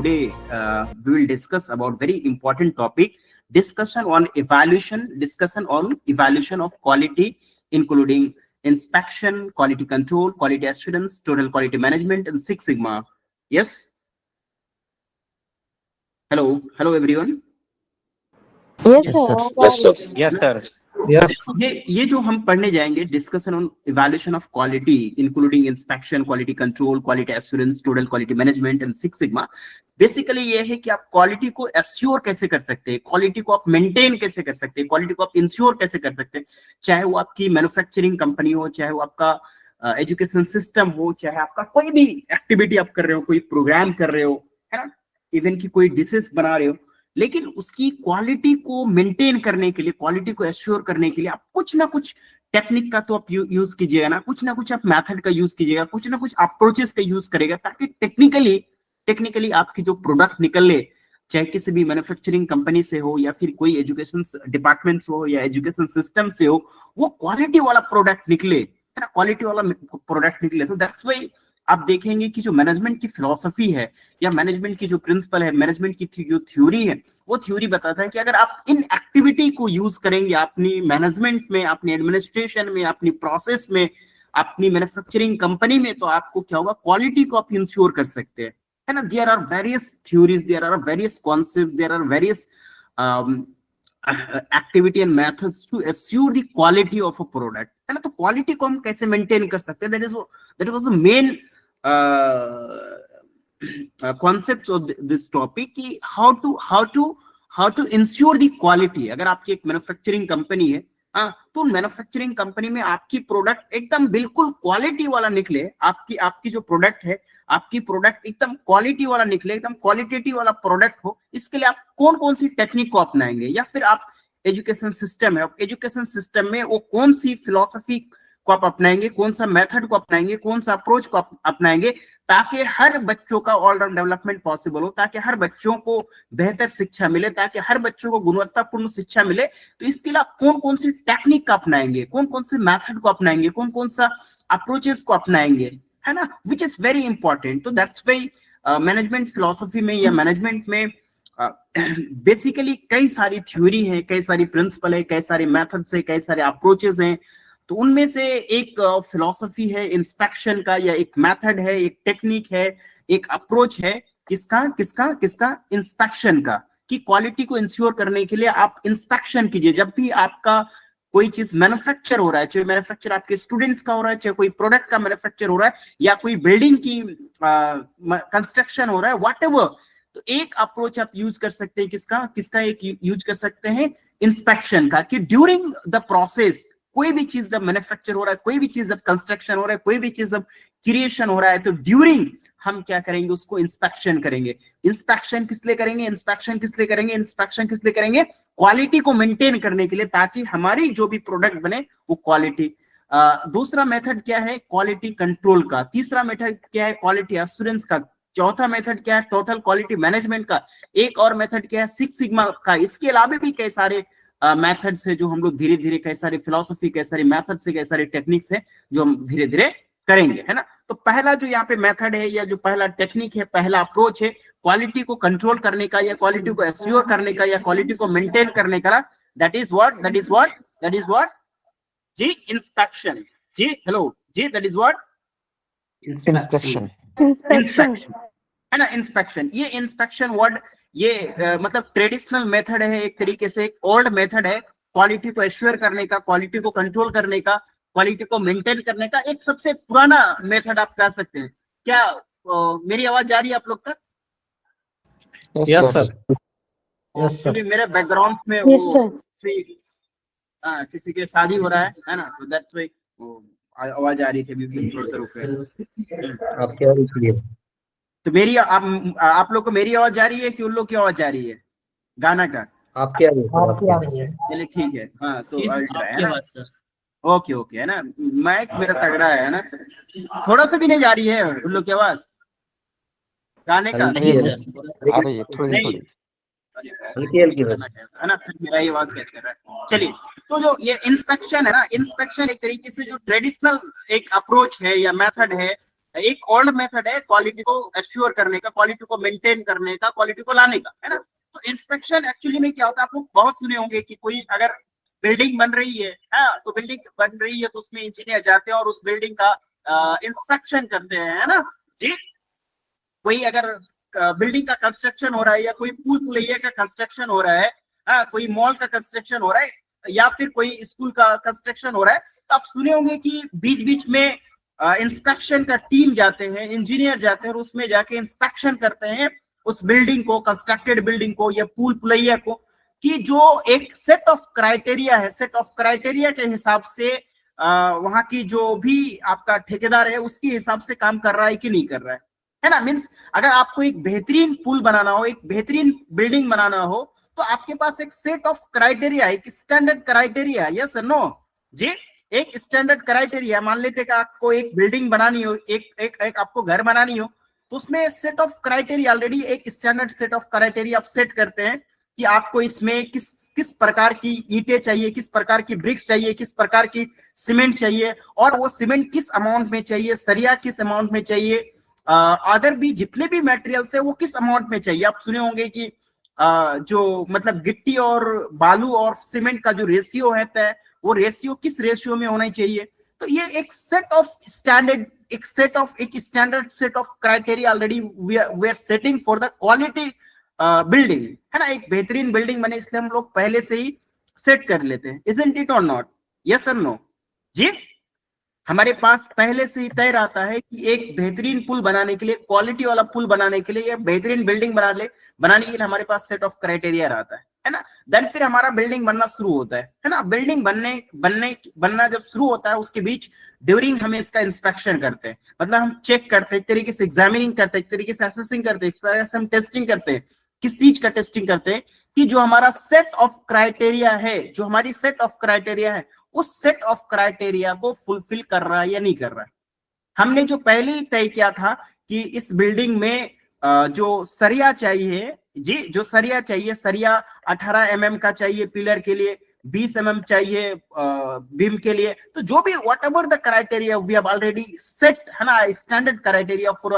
today we will discuss about very important topic, discussion on evaluation of quality, including inspection, quality control, quality assurance, total quality management, and Six Sigma. Yes. Hello everyone. Yes, sir. Yes, sir. Yes, sir. Yes. ये जो हम पढ़ने जाएंगे, discussion on evaluation of quality including inspection, quality control, quality assurance, total quality management and six sigma. Basically ये है कि आप quality को एश्योर कैसे कर सकते हैं, क्वालिटी को आप मेंटेन कैसे कर सकते हैं, क्वालिटी को आप इंश्योर कैसे कर सकते हैं, चाहे वो आपकी मैन्युफैक्चरिंग कंपनी हो, चाहे वो आपका एजुकेशन सिस्टम हो, चाहे आपका कोई भी एक्टिविटी आप कर रहे हो, कोई प्रोग्राम कर रहे हो, है ना, इवन की कोई डिशेस बना रहे हो, लेकिन उसकी क्वालिटी को मेंटेन करने के लिए, क्वालिटी को एश्योर करने के लिए आप कुछ ना कुछ टेक्निक का तो आप यूज कीजिएगा ना, कुछ ना कुछ आप मेथड का यूज कीजिएगा, कुछ ना कुछ अप्रोचेस का यूज करेगा, ताकि टेक्निकली आपकी जो प्रोडक्ट निकले, चाहे किसी भी मैन्युफैक्चरिंग कंपनी से हो या फिर कोई एजुकेशन डिपार्टमेंट से हो या एजुकेशन सिस्टम से हो, वो क्वालिटी वाला प्रोडक्ट निकले, है ना, क्वालिटी वाला प्रोडक्ट निकले। तो दैट्स व्हाई आप देखेंगे कि जो मैनेजमेंट की फिलॉसफी है या मैनेजमेंट की जो प्रिंसिपल है, मैनेजमेंट की जो थ्योरी है, वो थ्योरी बताता है कि अगर आप इन एक्टिविटी को यूज करेंगे अपनी मैनेजमेंट में, अपनी एडमिनिस्ट्रेशन में, अपनी प्रोसेस में, अपनी मैन्युफैक्चरिंग कंपनी में, तो आपको क्या होगा, क्वालिटी को आप इंश्योर कर सकते हैं, है ना। There are various theories, there are various concept, there are various activity and methods to assure the quality of a product, है ना। तो क्वालिटी को हम कैसे मेंटेन कर सकते हैं, that was the main concepts of this topic कि how to ensure the quality। अगर आपकी एक मैन्युफैक्चरिंग कंपनी है, तो मैन्युफैक्चरिंग कंपनी में आपकी प्रोडक्ट एकदम बिल्कुल क्वालिटी वाला निकले, आपकी जो प्रोडक्ट है, आपकी प्रोडक्ट एकदम क्वालिटी वाला निकले, एकदम क्वालिटेटिव वाला प्रोडक्ट हो, इसके लिए आप कौन कौन सी टेक्निक को अपनाएंगे, या फिर आप एजुकेशन सिस्टम है, एजुकेशन सिस्टम में वो कौन सी फिलॉसफी को आप अपनाएंगे, कौन सा मेथड को अपनाएंगे, कौन सा अप्रोच को अपनाएंगे, ताकि हर बच्चों का ऑलराउंड डेवलपमेंट पॉसिबल हो, ताकि हर बच्चों को बेहतर शिक्षा मिले, ताकि हर बच्चों को गुणवत्तापूर्ण शिक्षा मिले। तो इसके लिए आप कौन कौन सी टेक्निक का अपनाएंगे, कौन कौन से मेथड को अपनाएंगे, कौन कौन सा अप्रोचेस को अपनाएंगे, है ना, विच इज वेरी इंपॉर्टेंट। तो दैट्स व्हाई मैनेजमेंट फिलॉसफी में या मैनेजमेंट में बेसिकली कई सारी थ्योरी है, कई सारी प्रिंसिपल है, कई सारे मेथड्स है, कई सारे अप्रोचेस हैं। तो उनमें से एक फिलॉसफी है इंस्पेक्शन का, या एक मेथड है, एक टेक्निक है, एक अप्रोच है, किसका इंस्पेक्शन का, कि क्वालिटी को इंश्योर करने के लिए आप इंस्पेक्शन कीजिए। जब भी आपका कोई चीज मैन्युफैक्चर हो रहा है, चाहे मैन्युफैक्चर आपके स्टूडेंट्स का हो रहा है, चाहे कोई प्रोडक्ट का मैन्युफैक्चर हो रहा है, या कोई बिल्डिंग की कंस्ट्रक्शन हो रहा है, व्हाटएवर, तो एक अप्रोच आप यूज कर सकते हैं, किसका एक यूज कर सकते हैं, इंस्पेक्शन का, कि ड्यूरिंग द प्रोसेस कोई भी चीज जब मैन्युफैक्चर हो रहा है, कोई भी चीज जब कंस्ट्रक्शन हो रहा है, कोई भी चीज जब क्रिएशन हो रहा है, तो ड्यूरिंग हम क्या करेंगे, उसको इंस्पेक्शन करेंगे। इंस्पेक्शन किस लिए करेंगे, क्वालिटी को मेंटेन करने के लिए, ताकि हमारी जो भी प्रोडक्ट बने वो क्वालिटी। दूसरा मेथड क्या है, क्वालिटी कंट्रोल का। तीसरा मेथड क्या है, क्वालिटी एश्योरेंस का। चौथा मेथड क्या है, टोटल क्वालिटी मैनेजमेंट का। एक और मेथड क्या है, सिक्स सिग्मा का। इसके अलावा भी कई सारे मेथड्स है जो हम लोग धीरे धीरे, कई सारी फिलॉसफी, कई सारे मेथड्स है, कई सारे टेक्निक्स है जो हम धीरे धीरे करेंगे, है ना। तो पहला जो यहाँ पे मेथड है, या जो पहला टेक्निक है, पहला अप्रोच है, क्वालिटी को कंट्रोल करने का, या क्वालिटी को एश्योर करने का, या क्वालिटी को मेंटेन करने का, दैट इज व्हाट जी, इंस्पेक्शन। जी हेलो जी, दैट इज व्हाट, इंस्पेक्शन, है ना, इंस्पेक्शन। ये इंस्पेक्शन वर्ड, ये मतलब ट्रेडिशनल मेथड है, एक तरीके से एक ओल्ड मेथड है क्वालिटी को एश्योर करने का, क्वालिटी को कंट्रोल करने का, क्वालिटी को मेंटेन करने का। एक सबसे पुराना मेथड आप कह सकते हैं। क्या मेरी आवाज जा रही है आप लोग तक? Yes sir. मेरे बैकग्राउंड में वो किसी के शादी हो रहा है ना, तो दैट्स व्हाई आवाज आ रही थी, अभी थोड़ा सा रुके। आपकी आवाज क्लियर। तो मेरी आप लोग को मेरी आवाज जा रही है कि उन लोग की आवाज जा रही है गाना का? आपकी आ रही है। चलिए ठीक है, हाँ, तो अल्ट्रा है ना, ओके, है ना, माइक मेरा तगड़ा है ना, थोड़ा सा भी नहीं जा रही है उन लोग की आवाज गाने का? नहीं सर, आ रही है थोड़ी है ना, सिर्फ मेरा ही आवाज कैच कर रहा है। चलिए, तो जो ये इंस्पेक्शन है ना, इंस्पेक्शन एक तरीके से जो ट्रेडिशनल एक अप्रोच है या मेथड है एक ओल्ड मेथड है क्वालिटी को एश्योर करने का, क्वालिटी को मेंटेन करने का, क्वालिटी को लाने का, है ना। तो इंस्पेक्शन एक्चुअली में क्या होता है, आप लोग बहुत सुने होंगे कि कोई अगर बिल्डिंग बन रही है, हाँ, तो बिल्डिंग बन रही है तो उसमें इंजीनियर जाते हैं और उस बिल्डिंग का इंस्पेक्शन करते हैं, है ना जी। कोई अगर बिल्डिंग का कंस्ट्रक्शन हो रहा है या कोई पुल पुलैया का कंस्ट्रक्शन हो रहा है, हाँ, कोई मॉल का कंस्ट्रक्शन हो रहा है या फिर कोई स्कूल का कंस्ट्रक्शन हो रहा है, तो आप सुने होंगे कि बीच बीच में इंस्पेक्शन का टीम जाते हैं, इंजीनियर जाते हैं और उसमें जाके इंस्पेक्शन करते हैं उस बिल्डिंग को, कंस्ट्रक्टेड बिल्डिंग को या पुल पुलैया को, कि जो एक सेट ऑफ क्राइटेरिया है, सेट ऑफ क्राइटेरिया के हिसाब से वहां की जो भी आपका ठेकेदार है उसके हिसाब से काम कर रहा है कि नहीं कर रहा है ना। मीन्स अगर आपको एक बेहतरीन पुल बनाना हो, एक बेहतरीन बिल्डिंग बनाना हो, तो आपके पास एक सेट ऑफ क्राइटेरिया, एक स्टैंडर्ड क्राइटेरिया, यस नो जी, एक स्टैंडर्ड क्राइटेरिया। मान लेते कि आपको एक बिल्डिंग बनानी हो, एक आपको घर बनानी हो, तो उसमें सेट ऑफ क्राइटेरिया ऑलरेडी एक स्टैंडर्ड सेट ऑफ क्राइटेरिया आप सेट करते हैं कि आपको इसमें किस प्रकार की ईंटें चाहिए, किस प्रकार की ब्रिक्स चाहिए, किस प्रकार की सीमेंट चाहिए, और वो सीमेंट किस अमाउंट में चाहिए, सरिया किस अमाउंट में चाहिए, अदर भी जितने भी मटेरियल्स है वो किस अमाउंट में चाहिए। आप सुने होंगे कि जो मतलब गिट्टी और बालू और सीमेंट का जो रेशियो है तय, वो रेशियो किस रेशियो में होना चाहिए। तो ये एक सेट ऑफ स्टैंडर्ड, एक standard set of criteria already we are setting for the quality building, है ना। एक बेहतरीन बिल्डिंग बने इसलिए हम लोग पहले से ही सेट कर लेते हैं, isn't it or not, yes और नो जी। हमारे पास पहले से ही तय रहता है कि एक बेहतरीन पुल बनाने के लिए, क्वालिटी वाला पुल बनाने के लिए या बेहतरीन बिल्डिंग बनाने के लिए हमारे पास सेट ऑफ क्राइटेरिया रहता है ना। देन फिर हमारा बिल्डिंग बनना शुरू होता है ना। बिल्डिंग बनना जब शुरू होता है, उसके बीच ड्यूरिंग हम इसका इंस्पेक्शन करते हैं, मतलब हम चेक करते हैं, एक तरीके से एग्जामिनिंग करते हैं, एक तरीके से असेसिंग करते हैं, एक तरह से हम टेस्टिंग करते हैं। किस चीज का टेस्टिंग करते हैं कि जो हमारा सेट ऑफ क्राइटेरिया है, जो हमारी सेट ऑफ क्राइटेरिया है, उस सेट ऑफ क्राइटेरिया को फुलफिल कर रहा है या नहीं कर रहा है। हमने जो पहले ही तय किया था कि इस बिल्डिंग में जो सरिया चाहिए जी, जो सरिया चाहिए, सरिया 18 mm का चाहिए पिलर के लिए, 20 mm चाहिए बीम के लिए। तो जो भी whatever the criteria we have already set, है ना, स्टैंडर्ड क्राइटेरिया फॉर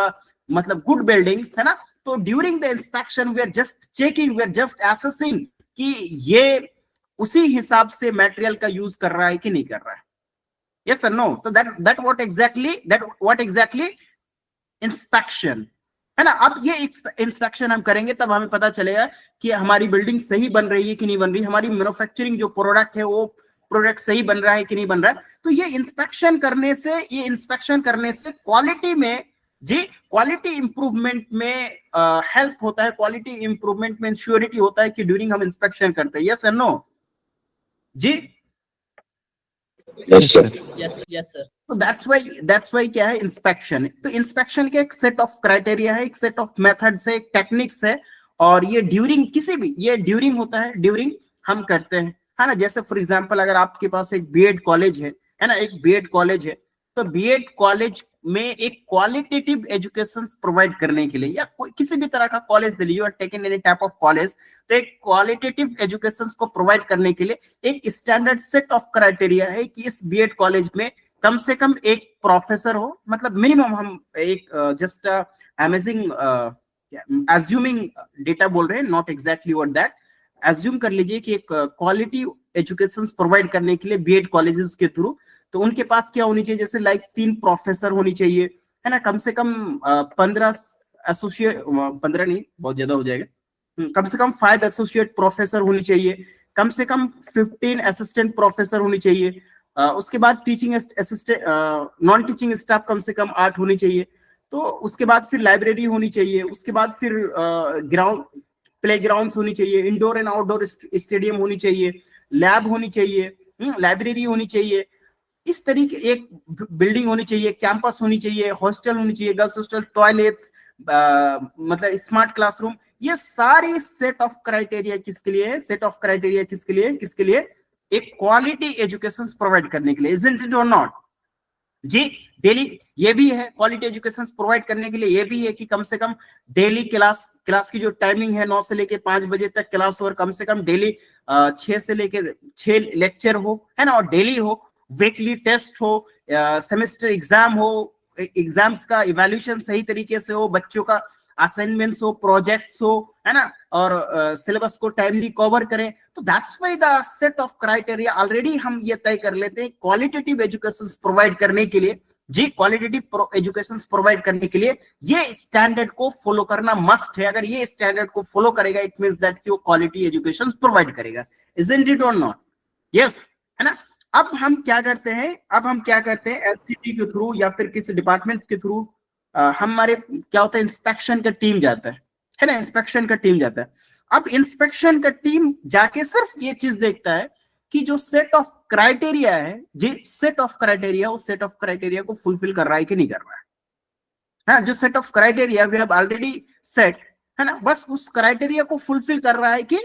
मतलब गुड बिल्डिंग्स, है ना। तो during the inspection we are just checking, we are just assessing कि ये उसी हिसाब से मटेरियल का यूज कर रहा है कि नहीं कर रहा है, यस और नो। तो दैट व्हाट एग्जैक्टली इंस्पेक्शन, है ना। अब ये इंस्पेक्शन हम करेंगे तब हमें पता चलेगा कि हमारी बिल्डिंग सही बन रही है कि नहीं बन रही, हमारी मैन्युफैक्चरिंग जो प्रोडक्ट है वो प्रोडक्ट सही बन रहा है कि नहीं बन रहा है। तो ये इंस्पेक्शन करने से क्वालिटी में जी, क्वालिटी इंप्रूवमेंट में हेल्प होता है, क्वालिटी इंप्रूवमेंट में इंश्योरिटी होता है कि ड्यूरिंग हम इंस्पेक्शन करते हैं, यस और नो जी। Yes, sir. yes sir। तो दैट्स वाई क्या है इंस्पेक्शन। तो इंस्पेक्शन के एक सेट ऑफ क्राइटेरिया है, एक सेट ऑफ मेथड्स है, एक टेक्निक्स है, और ये ड्यूरिंग किसी भी, ये ड्यूरिंग होता है, ड्यूरिंग हम करते हैं, है ना। जैसे फॉर एग्जांपल अगर आपके पास एक बीएड कॉलेज है ना, एक बीएड कॉलेज है, तो बीएड कॉलेज में एक क्वालिटेटिव एजुकेशन प्रोवाइड करने के लिए, या कोई किसी भी तरह का कॉलेज ले लीजिए, और taken any type of college, तो एक क्वालिटेटिव एजुकेशन को प्रोवाइड करने के लिए एक स्टैंडर्ड सेट ऑफ क्राइटेरिया है कि इस बीएड कॉलेज में कम से कम एक प्रोफेसर हो, मतलब मिनिमम हम एक जस्ट अमेजिंग एज्यूमिंग डेटा बोल रहे हैं, not exactly what that, assume कर लीजिए कि एक क्वालिटी एजुकेशन प्रोवाइड करने के लिए बीएड कॉलेजेस के थ्रू, तो उनके पास क्या होनी चाहिए, जैसे लाइक 3 प्रोफेसर होनी चाहिए, है ना, कम से कम 15 एसोसिएट, 15 नहीं बहुत ज्यादा हो जाएगा, कम से कम 5 एसोसिएट प्रोफेसर होनी चाहिए, कम से कम 15 असिस्टेंट प्रोफेसर होनी चाहिए, उसके बाद teaching assistant, non teaching staff कम से कम 8 होनी चाहिए, तो उसके बाद फिर लाइब्रेरी होनी चाहिए, उसके बाद फिर ग्राउंड प्ले ग्राउंड होनी चाहिए, इंडोर एंड आउटडोर स्टेडियम होनी चाहिए, लैब होनी चाहिए, लाइब्रेरी होनी चाहिए, इस तरीके एक बिल्डिंग होनी चाहिए, कैंपस होनी चाहिए, हॉस्टल होनी चाहिए, गर्ल्स हॉस्टल, टॉयलेट्स, मतलब स्मार्ट क्लासरूम। ये सारी सेट ऑफ क्राइटेरिया किसके लिए है, सेट ऑफ क्राइटेरिया किसके लिए, एक क्वालिटी एजुकेशन प्रोवाइड करने के लिए, isn't it or not ji. Daily ये भी है क्वालिटी एजुकेशन प्रोवाइड करने के लिए, ये भी है कि कम से कम डेली क्लास की जो टाइमिंग है 9 से लेके 5 बजे तक क्लास, और कम से कम डेली 6 से लेके 6 लेक्चर हो, है ना, और डेली हो, वीकली टेस्ट हो, सेमेस्टर एग्जाम हो, एग्जाम्स का इवैल्यूएशन सही तरीके से हो, बच्चों का असाइनमेंट्स हो, प्रोजेक्ट्स हो, है ना, और सिलेबस को टाइमली कवर करें। तो that's why the set of criteria already हम ये तय कर लेते हैं क्वालिटेटिव एजुकेशन प्रोवाइड करने के लिए जी, क्वालिटेटिव एजुकेशन प्रोवाइड करने के लिए ये स्टैंडर्ड को फॉलो करना मस्ट है। अगर ये स्टैंडर्ड को फॉलो करेगा इट मींस दैट कि वो क्वालिटी एजुकेशन प्रोवाइड करेगा, isn't it or not? Yes, है ना। अब हम क्या करते हैं, एलसीटी के थ्रू या फिर किसी डिपार्टमेंट के थ्रू हमारे क्या होता है, इंस्पेक्शन का टीम जाता है ना, इंस्पेक्शन का टीम जाता है। अब इंस्पेक्शन का टीम जाके सिर्फ ये चीज देखता है कि जो सेट ऑफ क्राइटेरिया है जी, सेट ऑफ क्राइटेरिया, उस सेट ऑफ क्राइटेरिया को फुलफिल कर रहा है कि नहीं कर रहा है। हाँ, जो set of criteria we have already set, है ना, बस उस क्राइटेरिया को फुलफिल कर रहा है कि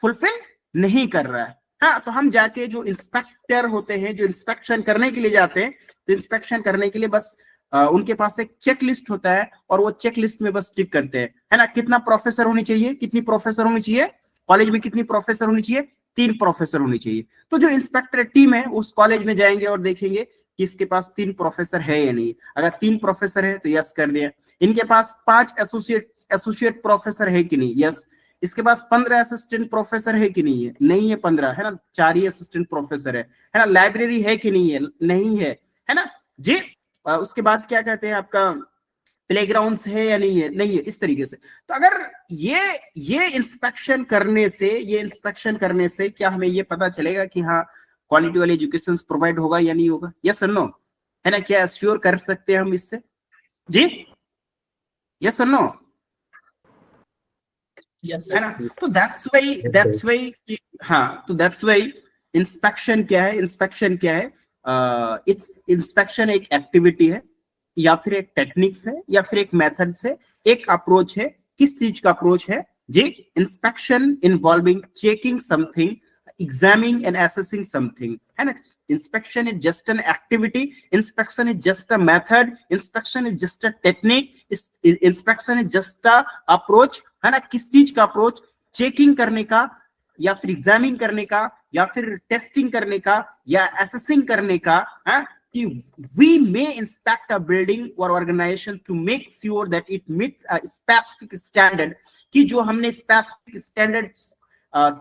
फुलफिल नहीं कर रहा है। हाँ, तो हम जाके जो इंस्पेक्टर होते हैं, जो इंस्पेक्शन करने के लिए जाते हैं, तो इंस्पेक्शन करने के लिए बस उनके पास एक चेक लिस्ट होता है और वो चेक लिस्ट में बस टिक करते हैं, है ना। कितना प्रोफेसर होनी चाहिए, कितनी प्रोफेसर होनी चाहिए कॉलेज में, कितनी प्रोफेसर होनी चाहिए, 3 प्रोफेसर होनी चाहिए। तो जो इंस्पेक्टर टीम है उस कॉलेज में जाएंगे और देखेंगे कि इसके पास 3 प्रोफेसर है या नहीं। अगर 3 प्रोफेसर है तो यस कर दिया। इनके पास 5 एसोसिएट प्रोफेसर है कि नहीं, यस। इसके पास 15 असिस्टेंट प्रोफेसर है कि नहीं है, नहीं है 15, है ना, 4 ही असिस्टेंट प्रोफेसर है ना। लाइब्रेरी है कि नहीं है, नहीं है ना जी। उसके बाद क्या कहते हैं आपका, प्लेग्राउंड्स है या नहीं है, नहीं है, इस तरीके से। तो अगर ये इंस्पेक्शन करने से क्या हमें ये पता चलेगा कि हाँ क्वालिटी वाली एजुकेशन प्रोवाइड होगा या नहीं होगा, यस और नो, है ना। क्या एश्योर कर सकते हैं हम इससे जी, यस और नो, है ना। तो दैट्स वाई हाँ, तो दैट्स वाई इंस्पेक्शन क्या है, इंस्पेक्शन एक एक्टिविटी है या फिर एक टेक्निक्स है या फिर एक मेथड से एक अप्रोच है। किस चीज का अप्रोच है जी? Inspection involving checking something, examining and assessing something, है ना। Inspection is just an activity, inspection is just a method, inspection is just a technique, inspection is just a approach, है ना। किस चीज का अप्रोच? चेकिंग करने का या फिर एग्जामिन करने का या फिर टेस्टिंग करने का या असेसिंग करने का, है कि we may inspect a building or organization to make sure that it meets a specific standard, कि जो हमने specific standards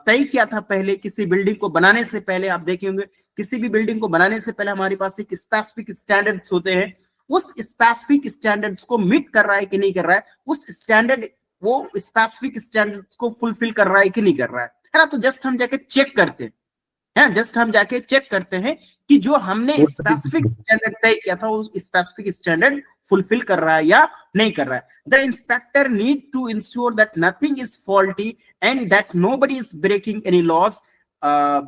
तय किया था पहले किसी बिल्डिंग को बनाने से पहले। आप देखे होंगे किसी भी बिल्डिंग को बनाने से पहले हमारे पास एक स्पेसिफिक स्टैंडर्ड्स होते हैं, उस स्पेसिफिक स्टैंडर्ड्स को मीट कर रहा है कि नहीं कर रहा है, उस स्टैंडर्ड वो स्पेसिफिक स्टैंडर्ड्स को फुलफिल कर रहा है कि नहीं कर रहा है ना। तो जस्ट हम जाके चेक करते हैं, जस्ट हम जाके चेक करते हैं कि जो हमने स्पेसिफिक स्टैंडर्ड तय किया था उस स्पेसिफिक स्टैंडर्ड फुलफिल कर रहा है या नहीं कर रहा है। The inspector need to ensure that nothing is faulty and that nobody is breaking any laws.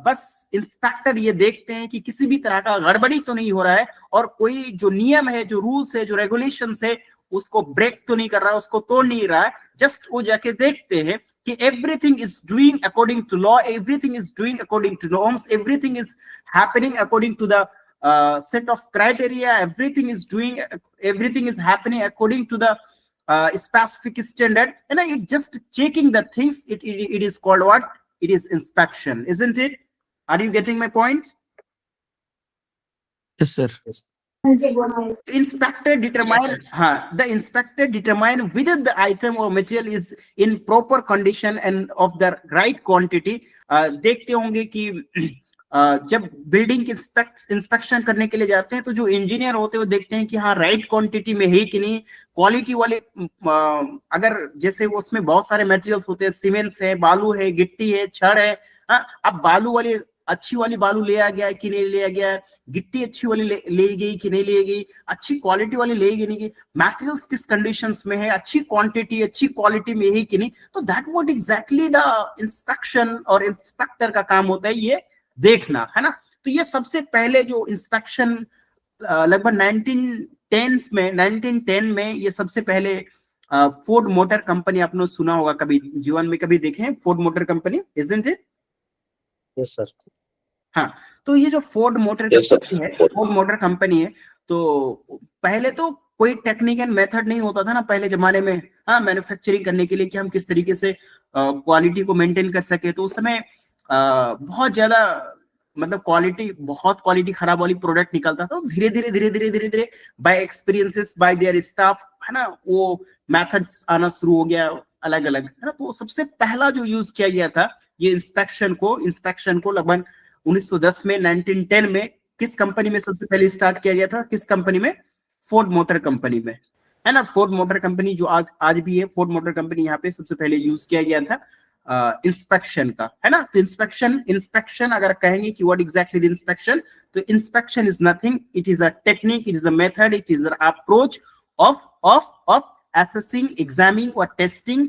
बस इंस्पेक्टर ये देखते हैं कि किसी भी तरह का गड़बड़ी तो नहीं हो रहा है और कोई जो नियम है, जो रूल्स है, जो रेगुलेशंस है, उसको ब्रेक तो नहीं कर रहा है, उसको तोड़ नहीं रहा है। जस्ट वो जाके देखते हैं कि everything is doing according to law, everything is doing according to norms, everything is happening according to the set of criteria, everything is happening according to the specific standard, and it just checking the things. It is called what? It is inspection, isn't it? Are you getting my point? Yes, sir. Yes. Inspector determine whether the item or material is in proper condition and of the right quantity. देखते होंगे कि जब building inspection करने के लिए जाते हैं तो जो इंजीनियर होते हैं वो देखते हैं कि हाँ राइट क्वांटिटी में है कि नहीं, क्वालिटी वाले, अगर जैसे उसमें बहुत सारे मटेरियल्स होते हैं, सीमेंट्स है, बालू है, गिट्टी है, छड़ है। अब बालू वाली अच्छी वाली बालू ले आ गया कि नहीं ले गया, गिट्टी अच्छी वाली ले गई कि नहीं ले गई, अच्छी क्वालिटी वाली ले गई नहीं, मटेरियल्स किस कंडीशंस में है, अच्छी क्वांटिटी अच्छी क्वालिटी में है कि नहीं। तो that what exactly the inspection और इंस्पेक्टर का काम होता है, ये देखना, है ना। तो ये सबसे पहले जो इंस्पेक्शन लगभग 1910 में ये सबसे पहले फोर्ड मोटर कंपनी, आपने सुना होगा कभी जीवन में, कभी देखे Ford motor company, isn't it? Yes sir. हाँ, तो ये जो फोर्ड मोटर कंपनी है, फोर्ड मोटर कंपनी है, तो पहले तो कोई टेक्निक एंड मेथड नहीं होता था ना पहले जमाने में, हाँ, मैन्युफैक्चरिंग करने के लिए कि हम किस तरीके से क्वालिटी को मेंटेन कर सके। तो उस समय बहुत ज्यादा मतलब क्वालिटी, बहुत क्वालिटी खराब वाली प्रोडक्ट निकलता था, धीरे धीरे by experiences by their staff, है ना, वो मेथड्स आना शुरू हो गया अलग अलग, है ना। तो सबसे पहला जो यूज किया गया था ये इंस्पेक्शन को लगभग 1910 में, 1910 में किस कंपनी में सबसे पहले स्टार्ट किया गया था, किस कंपनी में? फोर्ड मोटर कंपनी में, है ना। फोर्ड मोटर कंपनी जो आज भी है, फोर्ड मोटर कंपनी, यहाँ पे सबसे पहले यूज किया गया था इंस्पेक्शन का, है ना। तो इंस्पेक्शन अगर कहेंगे कि व्हाट एग्जैक्टली द इंस्पेक्शन, तो inspection is nothing, it is a technique, it is a method, it is a approach of assessing, examining or testing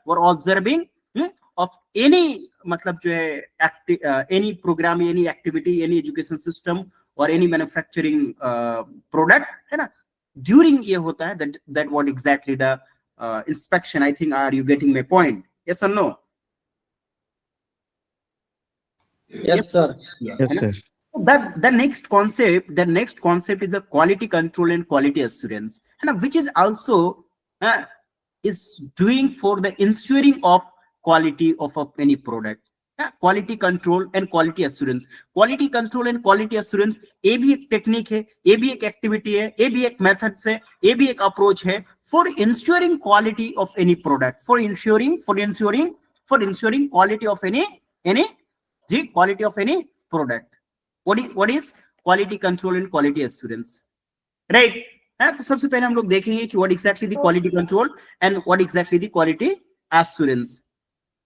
or observing of any, मतलब जो है any program, any activity, any education system or any manufacturing product, है ना। during ये होता है that what exactly the inspection, I think, are you getting my point? Yes or no? Yes, sir. Yes, Yes, है ना? sir. The next concept is the quality control and quality assurance, है ना, which is also is doing for the ensuring of quality of any product. Quality control and quality assurance, quality control and quality assurance, ये भी एक technique है, ये भी एक activity है, ये भी एक मेथड्स है, ये भी एक अप्रोच है for ensuring quality of any product, for ensuring quality of any quality of any product. What is quality control and quality assurance, right? तो सबसे पहले हम लोग देखेंगे कि what exactly the quality control and what exactly the quality assurance.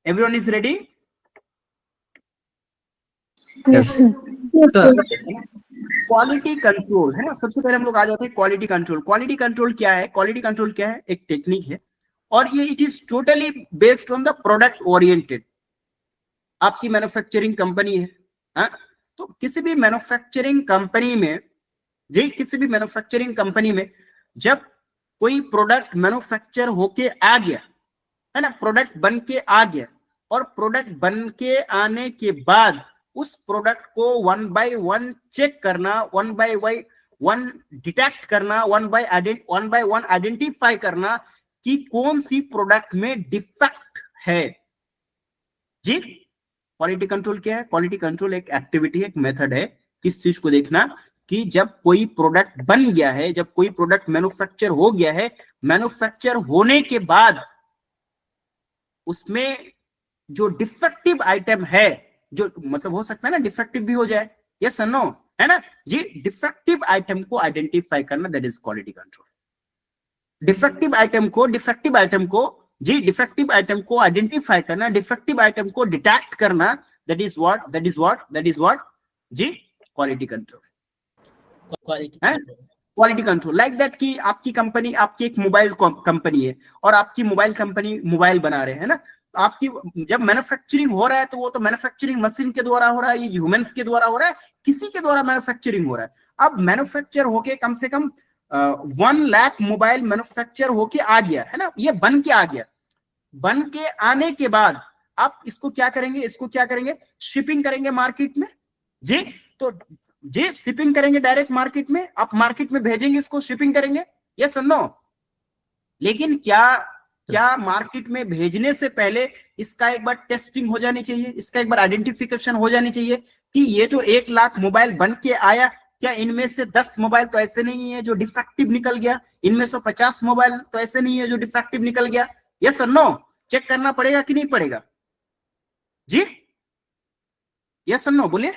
Everyone is ready? Yes. Quality control, है ना, सबसे पहले हम लोग आ जाते हैं क्वालिटी कंट्रोल. क्वालिटी कंट्रोल क्या है? क्वालिटी कंट्रोल क्या है? एक टेक्निक है और ये it is totally based on the product oriented. आपकी मैन्युफैक्चरिंग कंपनी है, हाँ, तो किसी भी मैन्युफैक्चरिंग कंपनी में जब कोई प्रोडक्ट मैन्युफैक्चर होके आ गया, है ना, प्रोडक्ट बन के आ गया, और प्रोडक्ट बन के आने के बाद उस प्रोडक्ट को वन बाय वन चेक करना, वन बाय वन डिटेक्ट करना, वन बाय वन आइडेंटिफाई करना कि कौन सी प्रोडक्ट में डिफेक्ट है. जी, क्वालिटी कंट्रोल क्या है? क्वालिटी कंट्रोल एक एक्टिविटी है, एक मेथड है. किस चीज को देखना कि जब कोई प्रोडक्ट बन गया है, जब कोई प्रोडक्ट मैन्युफैक्चर हो गया है, मैन्युफैक्चर होने के बाद उसमें जो डिफेक्टिव आइटम है, जो मतलब हो सकता है ना डिफेक्टिव भी हो जाए, यस और नो, है ना जी. डिफेक्टिव आइटम को आइडेंटिफाई करना, that is quality control. Defective item को आइडेंटिफाई करना, डिफेक्टिव आइटम को डिटेक्ट करना, दैट इज व्हाट जी, quality control. Quality control like that कि आपकी कंपनी, आपकी एक मोबाइल कंपनी है और आपकी मोबाइल कंपनी मोबाइल बना रहे हैं ना. आपकी जब मैन्युफैक्चरिंग हो रहा है तो वो तो मैन्युफैक्चरिंग मशीन के द्वारा हो रहा है, ये ह्यूमंस के द्वारा हो रहा है, किसी के द्वारा मैन्युफैक्चरिंग हो रहा है. अब मैन्युफैक्चर होके कम से कम 1 लाख मोबाइल मैन्युफैक्चर होके आ गया, है ना, ये बन के आ गया. बन के आने के बाद आप इसको क्या करेंगे? शिपिंग करेंगे मार्केट में जी. तो जी, शिपिंग करेंगे डायरेक्ट मार्केट में, आप मार्केट में भेजेंगे, इसको शिपिंग करेंगे, यस और नो. लेकिन क्या मार्केट में भेजने से पहले इसका एक बार टेस्टिंग हो जानी चाहिए, इसका एक बार आइडेंटिफिकेशन हो जानी चाहिए कि ये जो 1 लाख मोबाइल बन के आया, क्या इनमें से 10 मोबाइल तो ऐसे नहीं है जो डिफेक्टिव निकल गया, इनमें से 50 मोबाइल तो ऐसे नहीं है जो डिफेक्टिव निकल गया, यस और नो. चेक करना पड़ेगा कि नहीं पड़ेगा जी? यस और नो बोलिए.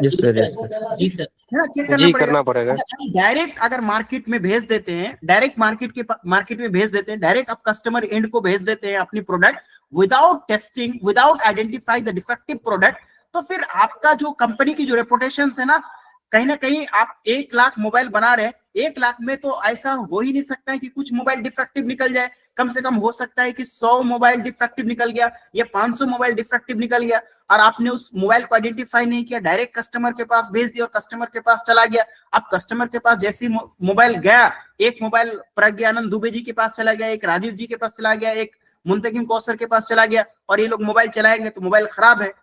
Yes, sir. Yes, sir. जी सर. चेक जी, करना पड़ेगा. डायरेक्ट अगर मार्केट में भेज देते हैं, डायरेक्ट मार्केट में भेज देते हैं, डायरेक्ट आप कस्टमर एंड को भेज देते हैं अपनी product without testing, without identify the defective product, तो फिर आपका जो कंपनी की जो रेपुटेशन है ना, कहीं ना कहीं आप 1 लाख मोबाइल बना रहे हैं, 1 लाख में तो ऐसा हो ही नहीं सकता है कि कुछ मोबाइल डिफेक्टिव निकल जाए. कम से कम हो सकता है कि 100 मोबाइल डिफेक्टिव निकल गया या 500 मोबाइल डिफेक्टिव निकल गया, और आपने उस मोबाइल को आइडेंटिफाई नहीं किया, डायरेक्ट कस्टमर के पास भेज दिया और कस्टमर के पास चला गया. अब कस्टमर के पास जैसे ही मोबाइल गया, एक मोबाइल प्रज्ञानंद दुबे जी के पास चला गया, एक राजीव जी के पास चला गया, एक मुंतकिम कौसर के पास चला गया, और ये लोग मोबाइल चलाएंगे तो मोबाइल खराब है.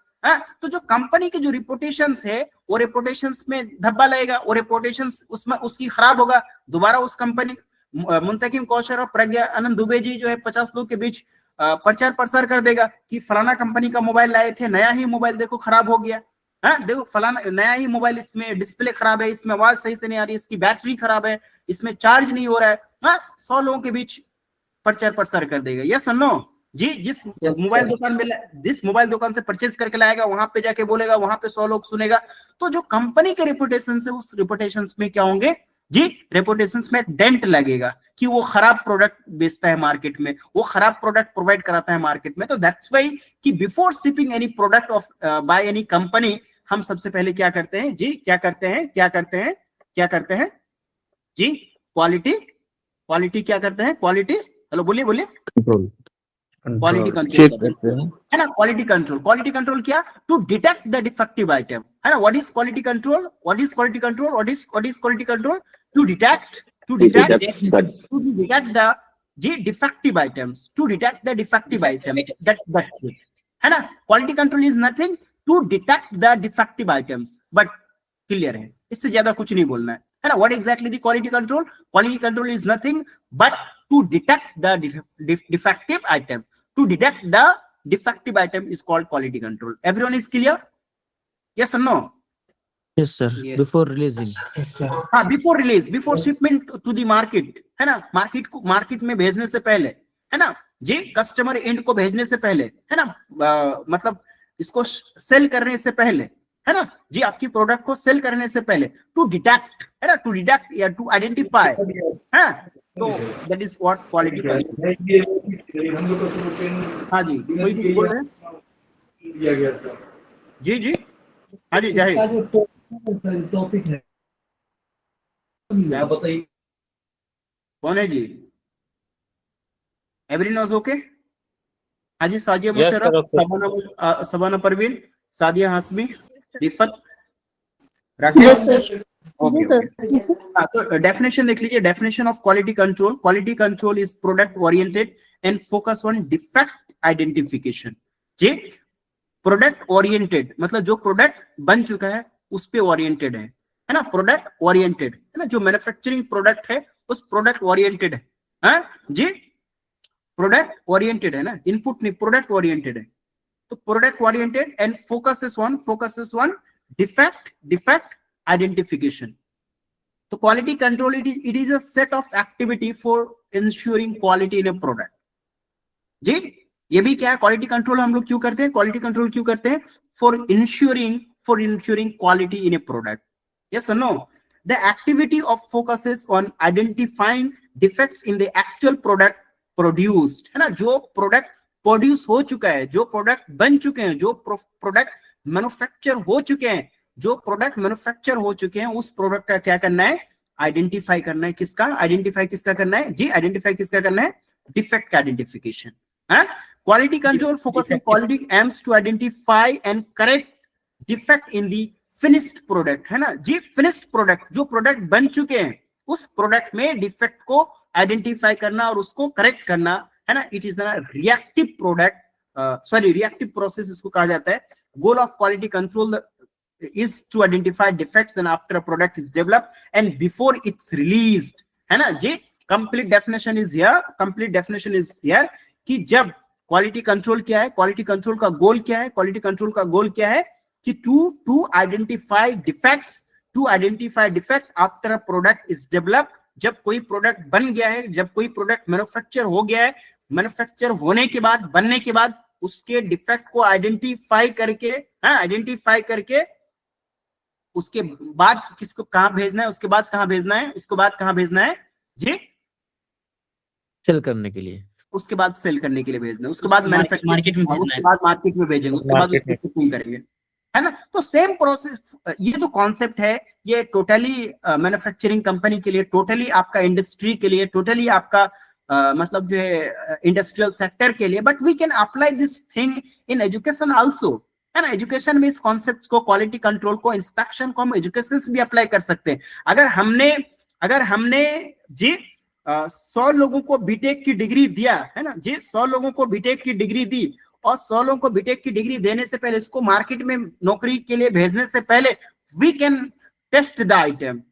तो जो कंपनी की जो रिपोर्टेशंस है, वो रिपोर्टेशंस में धब्बा लगेगा, वो रिपोर्टेशंस उसमें उसकी खराब होगा. दोबारा उस कंपनी, मुंतकिम कौशर और प्रज्ञा आनंद दुबे जी जो है 50 लोग के बीच प्रचार प्रसार कर देगा कि फलाना कंपनी का मोबाइल लाए थे, नया ही मोबाइल देखो खराब हो गया. हाँ देखो फलाना नया ही मोबाइल, इसमें डिस्प्ले खराब है, इसमें आवाज सही से नहीं आ रही, इसकी बैटरी खराब है, इसमें चार्ज नहीं हो रहा है, हाँ 100 लोगों के बीच प्रचार प्रसार कर देगा। यस और नो जी? जिस मोबाइल दुकान में जिस मोबाइल दुकान से परचेज करके लाएगा वहां पे जाके बोलेगा, वहां पे 100 लोग सुनेगा। तो जो कंपनी के रेपुटेशन से, उस रेपुटेशन में क्या होंगे जी, रेपुटेशन में डेंट लगेगा कि वो खराब प्रोडक्ट बेचता है मार्केट में, वो खराब प्रोडक्ट प्रोवाइड कराता है मार्केट में। तो दैट्स व्हाई कि before shipping any product of by any company, हम सबसे पहले क्या करते हैं जी, क्या करते हैं जी, क्वालिटी क्या करते हैं, क्वालिटी, हेलो बोलिए कंट्रोल क्वालिटी कंट्रोल है ना। क्वालिटी कंट्रोल क्या, to detect the defective item है ना। What is quality control, to detect the जी डिफेक्टिव आइटम्स, दैट्स इट है ना। Quality control is nothing to detect the defective items, but clear है, इससे ज्यादा कुछ नहीं बोलना है ना। What exactly the quality control is nothing but to detect the defective item. To detect the defective item is called quality control. Everyone is clear? Yes or no? Yes, sir. Yes. Before releasing. Yes, sir. हाँ, before release, before shipment to the market है ना, market में भेजने से पहले है ना जी, customer and को भेजने से पहले है ना, मतलब इसको सेल करने से पहले है ना जी, आपकी प्रोडक्ट को सेल करने से पहले, टू डिटेक्ट है ना, टू डिटेक्ट या टू आइडेंटिफाई है, तो that is what quality control. हाँ जी, कोई कुछ बोल रहे हैं जी, हाँ जी जाहिर, इसका जो टॉपिक है क्या बताइए, कौन है जी? Everyone was okay? हाँ जी, साजिया मुशर्रफ, सबाना परवीन, सादिया हाशमी, रिफत, राकेश। तो डेफिनेशन देख लीजिए, definition of quality control is product oriented and focus on defect identification जी। प्रोडक्ट ओरिएंटेड मतलब जो प्रोडक्ट बन चुका है उस पे ओरिएंटेड है ना, प्रोडक्ट ओरिएंटेड है ना, जो मैन्युफैक्चरिंग प्रोडक्ट है उस प्रोडक्ट ओरिएंटेड है जी, प्रोडक्ट ओरिएंटेड है ना, इनपुट नहीं, प्रोडक्ट ओरिएंटेड है। तो product oriented and focuses on defect identification. तो quality control it is a set of activity for ensuring quality in a product जी। ये भी क्या है, क्वालिटी कंट्रोल हम लोग क्यों करते हैं, क्वालिटी कंट्रोल क्यों करते हैं, for ensuring quality in a product. Yes और no? The activity of focuses on identifying defects in the actual product produced है ना, जो प्रोडक्ट प्रोड्यूस हो चुका है, जो प्रोडक्ट बन चुके हैं, जो प्रोडक्ट मैन्युफैक्चर हो चुके हैं, उस प्रोडक्ट का क्या करना है, आइडेंटिफाई करना है। किसका आइडेंटिफाई करना है जी, आइडेंटिफाई किसका करना है, डिफेक्ट का आइडेंटिफिकेशन है। Quality control focus on quality aims to identify and correct defect in the finished product है ना जी। फिनिश्ड प्रोडक्ट, जो प्रोडक्ट बन चुके हैं उस प्रोडक्ट में डिफेक्ट को आइडेंटिफाई करना और उसको करेक्ट करना है ना। It is reactive reactive process इसको कहा जाता है। Goal of quality control is to identify defects and after a product is developed and before it's released है ना जी। complete definition is here कि जब क्वालिटी कंट्रोल क्या है, क्वालिटी कंट्रोल का गोल क्या है, कि to identify defect after a product is developed। जब कोई प्रोडक्ट बन गया है, जब कोई प्रोडक्ट मैन्युफैक्चर हो गया है, मैन्युफैक्चर होने के बाद, बनने के बाद उसके डिफेक्ट को आइडेंटिफाई करके उसके बाद किसको कहां भेजना है, उसके बाद कहां भेजना है जी, सेल करने के लिए, उसके बाद सेल करने के लिए भेजना है, उसके बाद मैन्युफैक्चर मार्केट में भेजेंगे, उसके बाद उसको शिपिंग करेंगे है ना। तो सेम प्रोसेस, ये जो कॉन्सेप्ट है ये टोटली मैन्युफैक्चरिंग कंपनी के लिए, टोटली आपका इंडस्ट्री के लिए, टोटली आपका मतलब जो है इंडस्ट्रियल सेक्टर के लिए, but we can apply this thing in education also है ना। एजुकेशन में इस कॉन्सेप्ट को, क्वालिटी कंट्रोल को, इंस्पेक्शन को हम एजुकेशन से भी अप्लाई कर सकते हैं। अगर हमने जी 100 लोगों को बीटेक की डिग्री दिया है ना जी, 100 लोगों को बीटेक की डिग्री दी और 100 लोगों को बीटेक की डिग्री देने से पहले, इसको मार्केट में नौकरी के लिए भेजने से पहले we can test the item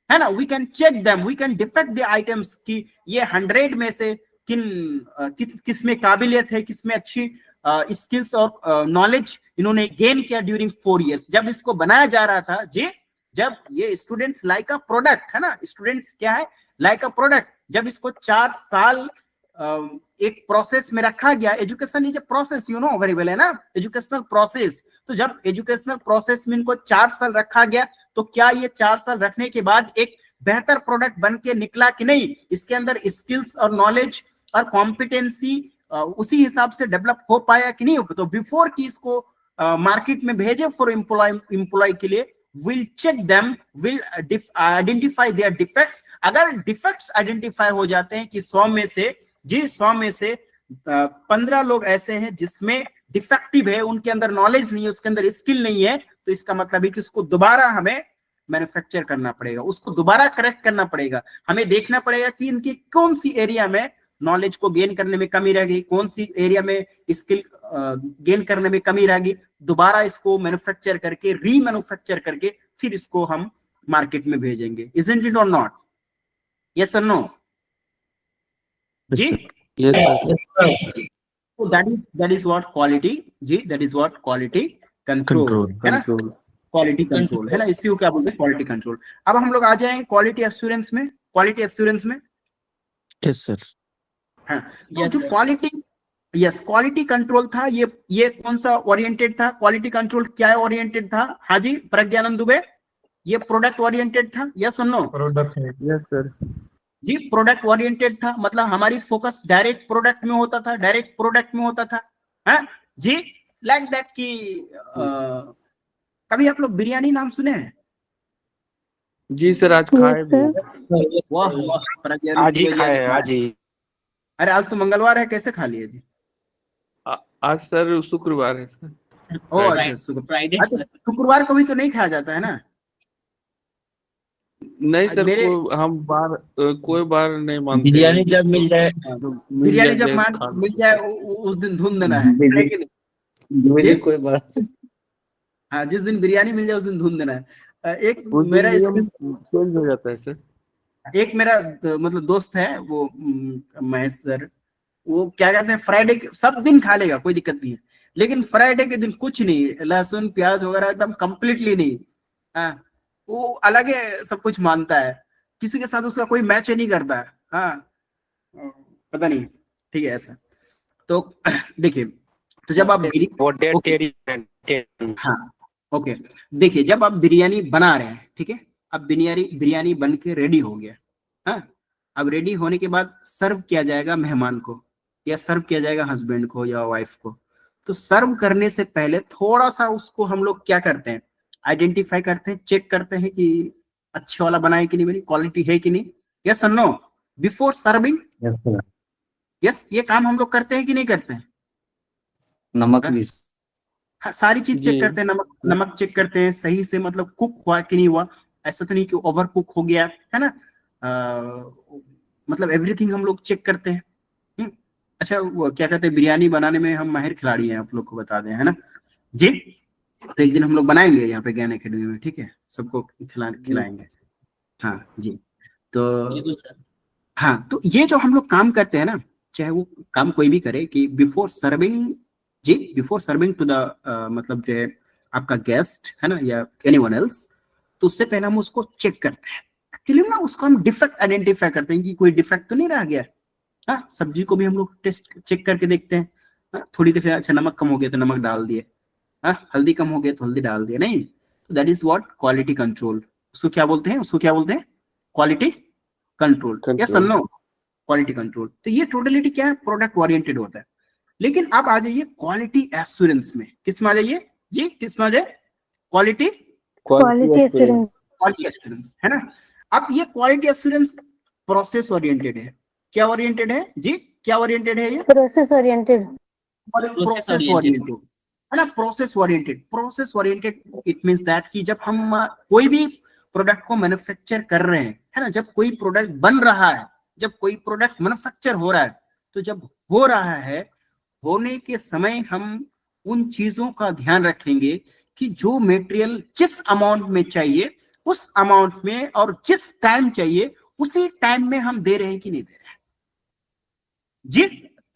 है ना, we can check them, we can defect the items कि ये 100 में से किस में काबिलियत है, किस में अच्छी स्किल्स और नॉलेज इन्होंने गेन किया ड्यूरिंग 4 years। जब इसको बनाया जा रहा था जी, जब ये स्टूडेंट्स लाइक अ प्रोडक्ट है ना, स्टूडेंट्स क्या है, लाइक अ प्रोडक्ट, जब इसको 4 साल एक प्रोसेस में रखा गया। Education is a process, you know very well, है ना, एजुकेशनल प्रोसेस। तो जब एजुकेशनल प्रोसेस में इनको 4 साल रखा गया, तो क्या ये 4 साल रखने के बाद एक बेहतर प्रोडक्ट बन के निकला कि नहीं? इसके अंदर स्किल्स और नॉलेज और कॉम्पिटेंसी उसी हिसाब से डेवलप हो पाया कि नहीं? तो बिफोर कि इसको मार्केट में भेजे फॉर एम्प्लॉय के लिए, will check them, will identify their defects. अगर डिफेक्ट्स आइडेंटिफाई हो जाते हैं कि 100 में से जी 100 में से 15 लोग ऐसे हैं जिसमें डिफेक्टिव है, उनके अंदर नॉलेज नहीं है, उसके अंदर स्किल नहीं है, तो इसका मतलब है कि उसको दोबारा हमें मैन्युफैक्चर करना पड़ेगा, उसको दोबारा करेक्ट करना पड़ेगा। हमें देखना पड़ेगा कि इनकी कौन सी एरिया में नॉलेज को गेन करने में कमी रह गई, कौन सी एरिया में स्किल गेन करने में कमी रह गई, दोबारा इसको मैन्युफैक्चर करके, रीमैन्युफैक्चर करके फिर इसको हम मार्केट में भेजेंगे। Isn't it or not? Yes और नो जी? Yes sir. So that is what quality जी, that is what quality control है ना, क्वालिटी कंट्रोल है ना, इसी को क्या बोलते हैं, क्वालिटी कंट्रोल। अब हम लोग आ जाएंगे क्वालिटी एश्योरेंस में। क्वालिटी एश्योरेंस में यस सर। हाँ, तो जो क्वालिटी, यस, क्वालिटी कंट्रोल था, ये कौन सा ओरिएंटेड था? क्वालिटी कंट्रोल क्या ओरिएंटेड था? हाँ जी प्रज्ञानंद दुबे, ये प्रोडक्ट ओरिएंटेड था, यस और नो? प्रोडक्ट, यस सर जी, प्रोडक्ट ओरिएंटेड था, मतलब हमारी फोकस डायरेक्ट प्रोडक्ट में होता था, डायरेक्ट प्रोडक्ट में होता था, हाँ जी, लाइक दैट कि कभी आप लोग बिरयानी नाम सुने हैं? जी सर, आज खाए भी। वाह वाह, आज ही खाए, आज ही। अरे आज तो मंगलवार है, कैसे खा लिए जी? आज सर शुक्रवार है सर। ओ अच्छा, फ्राइडे। अच्छा, शुक्रवार को भी तो नहीं खाया जाता है ना? नहीं सर, हम कोई बार नहीं मानते। बिरयानी जब मिल जाए, बिरयानी जब मिल जाए उस दिन धुन देना है कि नहीं? कोई बात। हाँ, जिस दिन बिरयानी मिल जाए उस दिन धुन देना है। एक मेरा चेंज हो जाता है सर। एक मेरा मतलब दोस्त है, वो महेश सर, वो क्या कहते हैं, फ्राइडे सब दिन खा लेगा, कोई दिक्कत नहीं है, लेकिन फ्राइडे के दिन कुछ नहीं, लहसुन प्याज वगैरह एकदम कंप्लीटली नहीं। हाँ, वो अलग है, सब कुछ मानता है, किसी के साथ उसका कोई मैच नहीं करता है। हाँ, पता नहीं, ठीक है ऐसा। तो देखिए, तो जब आप हाँ ओके, देखिए जब आप बिरयानी बना रहे हैं, ठीक है, अब बिरयानी बन के रेडी हो गया। हाँ, अब रेडी होने के बाद सर्व किया जाएगा मेहमान को, या सर्व किया जाएगा हस्बैंड को या वाइफ को। तो सर्व करने से पहले थोड़ा सा उसको हम लोग क्या करते हैं, आइडेंटिफाई करते हैं, चेक करते हैं कि अच्छे वाला बनाए कि नहीं बनी, क्वालिटी है कि नहीं, यस और नो, बिफोर सर्विंग। यस, ये काम हम लोग करते हैं कि नहीं करते हैं? नमक भी, हाँ, सारी चीज चेक करते हैं, नमक चेक करते हैं, सही से मतलब कुक हुआ कि नहीं हुआ, ऐसा तो नहीं कि ओवर कुक हो गया है ना, मतलब एवरीथिंग हम लोग चेक करते हैं। अच्छा, वो क्या कहते हैं, बिरयानी बनाने में हम माहिर खिलाड़ी हैं, आप लोग को बता दें, है ना जी। तो एक दिन हम लोग बनाएंगे यहाँ पे ज्ञान एकेडमी में, ठीक है, सबको खिलाएंगे। हाँ जी, तो हाँ, तो ये जो हम लोग काम करते हैं ना, चाहे वो काम कोई भी करे, कि बिफोर सर्विंग जी, बिफोर सर्विंग टू द मतलब जो है आपका गेस्ट है ना, या एनीवन एल्स, तो उससे पहले हम उसको चेक करते हैं। एक्चुअली ना उसको हम डिफेक्ट आइडेंटिफाई करते हैं कि कोई डिफेक्ट तो नहीं रह गया। हाँ, सब्जी को भी हम लोग टेस्ट चेक करके देखते हैं। हाँ, थोड़ी देर, अच्छा नमक कम हो गया तो नमक डाल दिए, हाँ, हल्दी कम हो गया तो हल्दी डाल दिया, नहीं। तो that is what quality control. उसको क्या बोलते हैं, उसको क्या बोलते हैं, क्वालिटी कंट्रोल। यस और नो, क्वालिटी कंट्रोल। तो ये टोटलिटी क्या है, प्रोडक्ट ओरिएंटेड होता है। लेकिन अब आ जाइए क्वालिटी एश्योरेंस में, किस में आ जाइए जी, किस में आ जाए, क्वालिटी एश्योरेंस है ना। अब ये क्वालिटी एश्योरेंस प्रोसेस ओरिएंटेड है, क्या ओरिएंटेड है जी, क्या ओरिएंटेड है ये, प्रोसेस ओरिएंटेड, प्रोसेस ओरिएंटेड है ना, process oriented. It means that कि जब हम कोई भी प्रोडक्ट को मैन्युफैक्चर कर रहे हैं, है ना, जब कोई प्रोडक्ट बन रहा है, जब कोई प्रोडक्ट मैन्युफैक्चर हो रहा है, तो जब हो रहा है, होने के समय हम उन चीजों का ध्यान रखेंगे कि जो मटेरियल जिस अमाउंट में चाहिए उस अमाउंट में, और जिस टाइम चाहिए उसी टाइम में हम दे रहे हैं कि नहीं दे रहे हैं जी।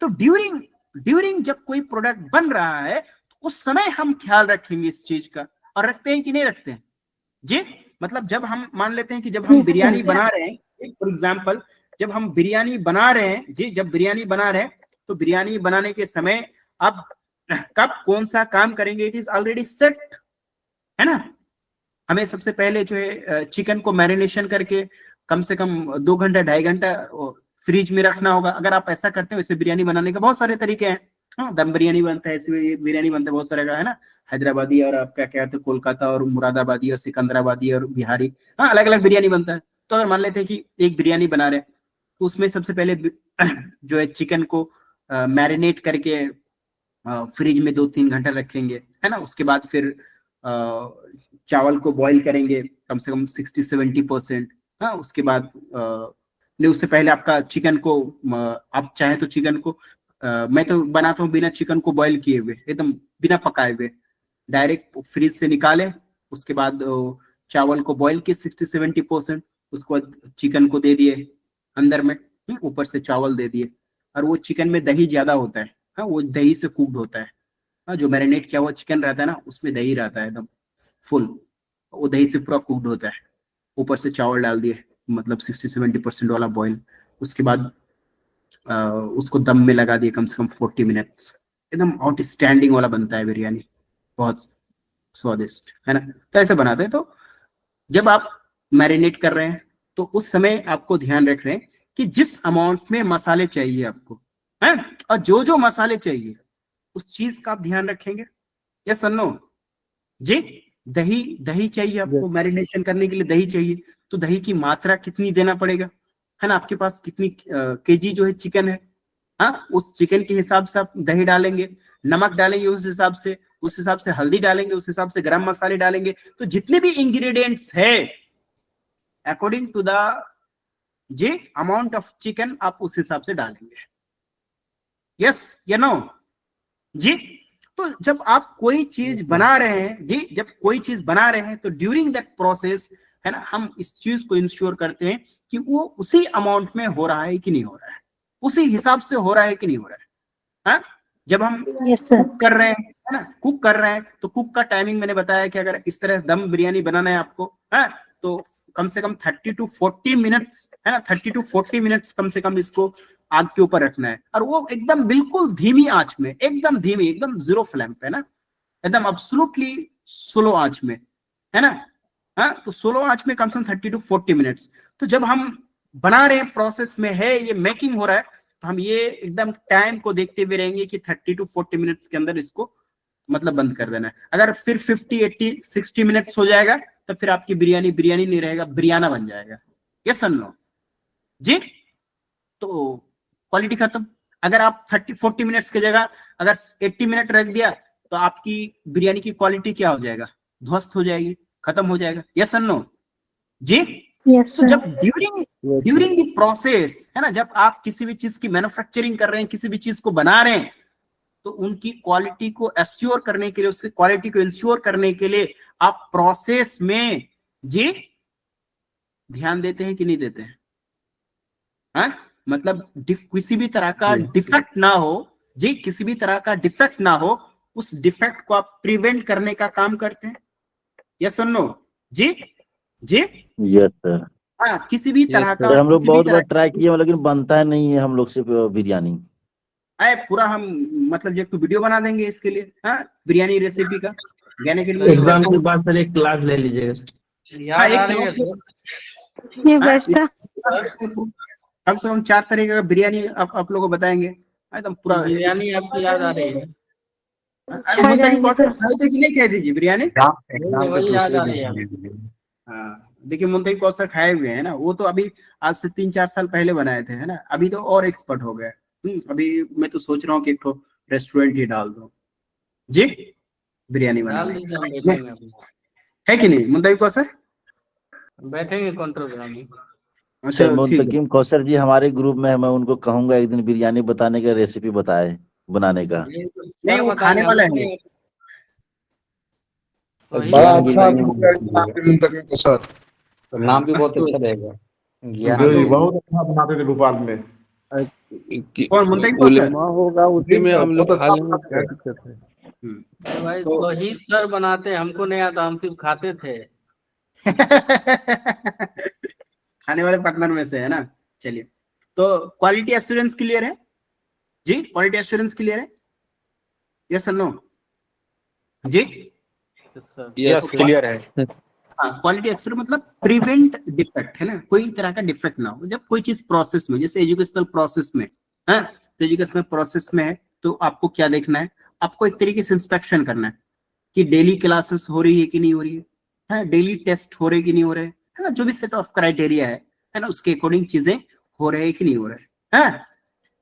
तो ड्यूरिंग ड्यूरिंग जब कोई प्रोडक्ट बन रहा है तो उस समय हम ख्याल रखेंगे इस चीज का, और रखते हैं कि नहीं रखते हैं जी। मतलब जब हम मान लेते हैं कि जब हम बिरयानी बना रहे हैं, फॉर एग्जाम्पल जब हम बिरयानी बना रहे हैं जी, जब बिरयानी बना रहे हैं तो बिरयानी बनाने के समय अब कब कौन सा काम करेंगे, इट इज ऑलरेडी सेट है ना। हमें सबसे पहले जो है चिकन को मैरिनेशन करके कम से कम 2 घंटा 2.5 घंटा फ्रिज में रखना होगा। अगर आप ऐसा करते हैं, वैसे बिरयानी बनाने के बहुत सारे तरीके हैं। हाँ, दम बिरयानी बनता है, ऐसे बिरयानी बनता है बहुत सारे का, है ना, हैदराबादी और आपका क्या कहते हैं कोलकाता और मुरादाबादी और सिकंदराबादी और बिहारी, हाँ अलग अलग बिरयानी बनता है। तो अगर मान लेते हैं कि एक बिरयानी बना रहे हैं तो उसमें सबसे पहले जो है चिकन को मैरिनेट करके फ्रिज में 2-3 घंटा रखेंगे, है ना। उसके बाद फिर चावल को बॉईल करेंगे कम से कम 60-70%। हाँ, उसके बाद नहीं, उससे पहले आपका चिकन को आप चाहे तो चिकन को मैं तो बनाता हूँ बिना चिकन को बॉईल किए हुए, एकदम बिना पकाए हुए, डायरेक्ट फ्रिज से निकाले, उसके बाद चावल को बॉईल किए 60-70%, उसको बाद चिकन को दे दिए अंदर में, ऊपर से चावल दे दिए। और वो चिकन में दही ज्यादा होता है, हाँ वो दही से कुक्ड होता है। हाँ, जो मैरिनेट किया हुआ चिकन रहता है ना, उसमें दही रहता है एकदम फुल, वो दही से पूरा कुक्ड होता है। ऊपर से चावल डाल दिए, मतलब 60-70% वाला बॉईल। उसके बाद उसको दम में लगा दिए कम से कम 40 मिनट्स। एकदम आउटस्टैंडिंग वाला बनता है बिरयानी, बहुत स्वादिष्ट, है ना। तो ऐसे बनाते हैं। तो जब आप मैरिनेट कर रहे हैं तो उस समय आपको ध्यान रख रहे हैं कि जिस अमाउंट में मसाले चाहिए आपको, है, और जो जो मसाले चाहिए उस चीज का आप ध्यान रखेंगे। यस और नो जी। दही चाहिए आपको, मैरिनेशन करने के लिए दही चाहिए, तो दही की मात्रा कितनी देना पड़ेगा, है ना। आपके पास कितनी केजी जो है चिकन है, हाँ उस चिकन के हिसाब से आप दही डालेंगे, नमक डालेंगे उस हिसाब से हल्दी डालेंगे, उस हिसाब से गरम मसाले डालेंगे। तो जितने भी इंग्रेडिएंट्स है अकॉर्डिंग टू द जी अमाउंट ऑफ चिकन आप उस हिसाब से डालेंगे। यस या नो जी। तो जब आप कोई चीज बना रहे हैं जी, जब कोई चीज बना रहे हैं तो ड्यूरिंग दैट प्रोसेस, है ना, हम इस चीज को इंश्योर करते हैं कि वो उसी अमाउंट में हो रहा है कि नहीं हो रहा है, उसी हिसाब से हो रहा है कि नहीं हो रहा है। हाँ, जब हम कुक कर रहे हैं, है ना, कुक कर रहे हैं तो कुक का टाइमिंग मैंने बताया कि अगर इस तरह दम बिरयानी बनाना है आपको, है, तो कम से कम 30-40 मिनट्स, है ना, 30-40 मिनट्स कम से कम इसको आग के ऊपर रखना है। और वो एकदम बिल्कुल धीमी आंच में, एकदम धीमी, एकदम जीरो फ्लेम पे ना, एकदम एब्सोल्युटली स्लो आंच में, है ना। हाँ, तो स्लो आंच में कम से कम 30-40 मिनट्स। तो जब हम बना रहे हैं, प्रोसेस में है, ये मेकिंग हो रहा है, तो हम ये एकदम टाइम को देखते हुए रहेंगे कि 30-40 मिनट्स के अंदर इसको मतलब बंद कर देना है। अगर फिर 50-80-60 मिनट्स हो जाएगा तो फिर आपकी बिरयानी नहीं रहेगा, बिरयाना बन जाएगा। यस और नो जी। तो क्वालिटी खत्म। अगर आप 30-40 मिनट्स की जगह अगर 80 मिनट रख दिया तो आपकी बिरयानी की क्वालिटी क्या हो जाएगा, ध्वस्त हो जाएगी, खत्म हो जाएगा। यस और नो जी। तो जब ड्यूरिंग द प्रोसेस, है ना, जब आप किसी भी चीज की मैन्युफैक्चरिंग कर रहे हैं, किसी भी चीज को बना रहे हैं, तो उनकी क्वालिटी को एश्योर करने के लिए, उसकी क्वालिटी को इंश्योर करने के लिए आप प्रोसेस में जी ध्यान देते हैं कि नहीं देते हैं। हाँ, मतलब किसी भी तरह का डिफेक्ट ना हो जी, किसी भी तरह का डिफेक्ट ना हो, उस डिफेक्ट को आप प्रिवेंट करने का काम करते हैं। यस और नो जी जी। Yes sir. हाँ, किसी भी तरह का, सर हम लोग किसी भी बहुत तरह बार ट्राई किए लेकिन बनता नहीं है हम लोग से बिरयानी। पूरा हम मतलब एक वीडियो बना देंगे इसके लिए, हाँ, बिरयानी रेसिपी का गाने के लिए। एग्जाम के बाद सर एक क्लास ले लीजिएगा। हाँ, एक कम से कम 4 तरीके का बिरयानी आप लोगों को बताएंगे एकदम पूरा। बिरयानी आपकी याद आ रही है? खाई थी कि नहीं खाई थी जी बिरयानी? वही याद आ रही है। हाँ, देखिए मुंतई कौसर खाए हुए हैं ना, वो तो अभी आज से 3-4 साल पहले बनाए थे, है ना। अभी तो और एक्सपर्ट हो गए। अभी मैं तो सोच रहा हूँ कि एक तो रेस्टोरेंट ही डाल दूं जी बिरयानी बनाने है कि नहीं मुंतई कौसर? बैठेंगे कंट्रोल में। अच्छा, ठीक है। मुंतकिम कौसर जी हमारे ग्रुप में है, मैं उनको कहूंगा एक दिन बिरयानी बताने का रेसिपी बताए बनाने का। नहीं, वो खाने वाला है। बड़ा अच्छा मुंतकिम कौसर, नाम भी बहुत अच्छा रहेगा। जी बहुत अच्छा बनाते थे भोपाल में। कौन मुंतकिम को सर? उलेमा होगा उसी जी में सर, हम वो लोग तो खा साफ लेंगे, बात क्या है। दिक्कत है। अरे भाई तो वही सर बनाते, हमको नहीं आता, हम सिर्फ खाते थे। खाने वाले पार्टनर में से है ना। चलिए, तो क्वालिटी एश्योरेंस क्लियर है जी? क्वालिटी एश्योरेंस क्लियर है? यस और नो जी? सर यस क्लियर है। हाँ, क्वालिटी एश्योरेंस मतलब प्रिवेंट डिफेक्ट, है ना, कोई तरह का डिफेक्ट ना हो जब कोई चीज प्रोसेस में, जैसे एजुकेशनल प्रोसेस में, हाँ, तो एजुकेशनल प्रोसेस में है तो आपको क्या देखना है, आपको एक तरीके से इंस्पेक्शन करना है कि डेली क्लासेस हो रही है कि नहीं हो रही है, डेली टेस्ट हो रहे कि नहीं हो रहे, है ना, जो भी सेट ऑफ क्राइटेरिया है ना, उसके अकॉर्डिंग चीजें हो रहे हैं कि नहीं हो रहे हैं,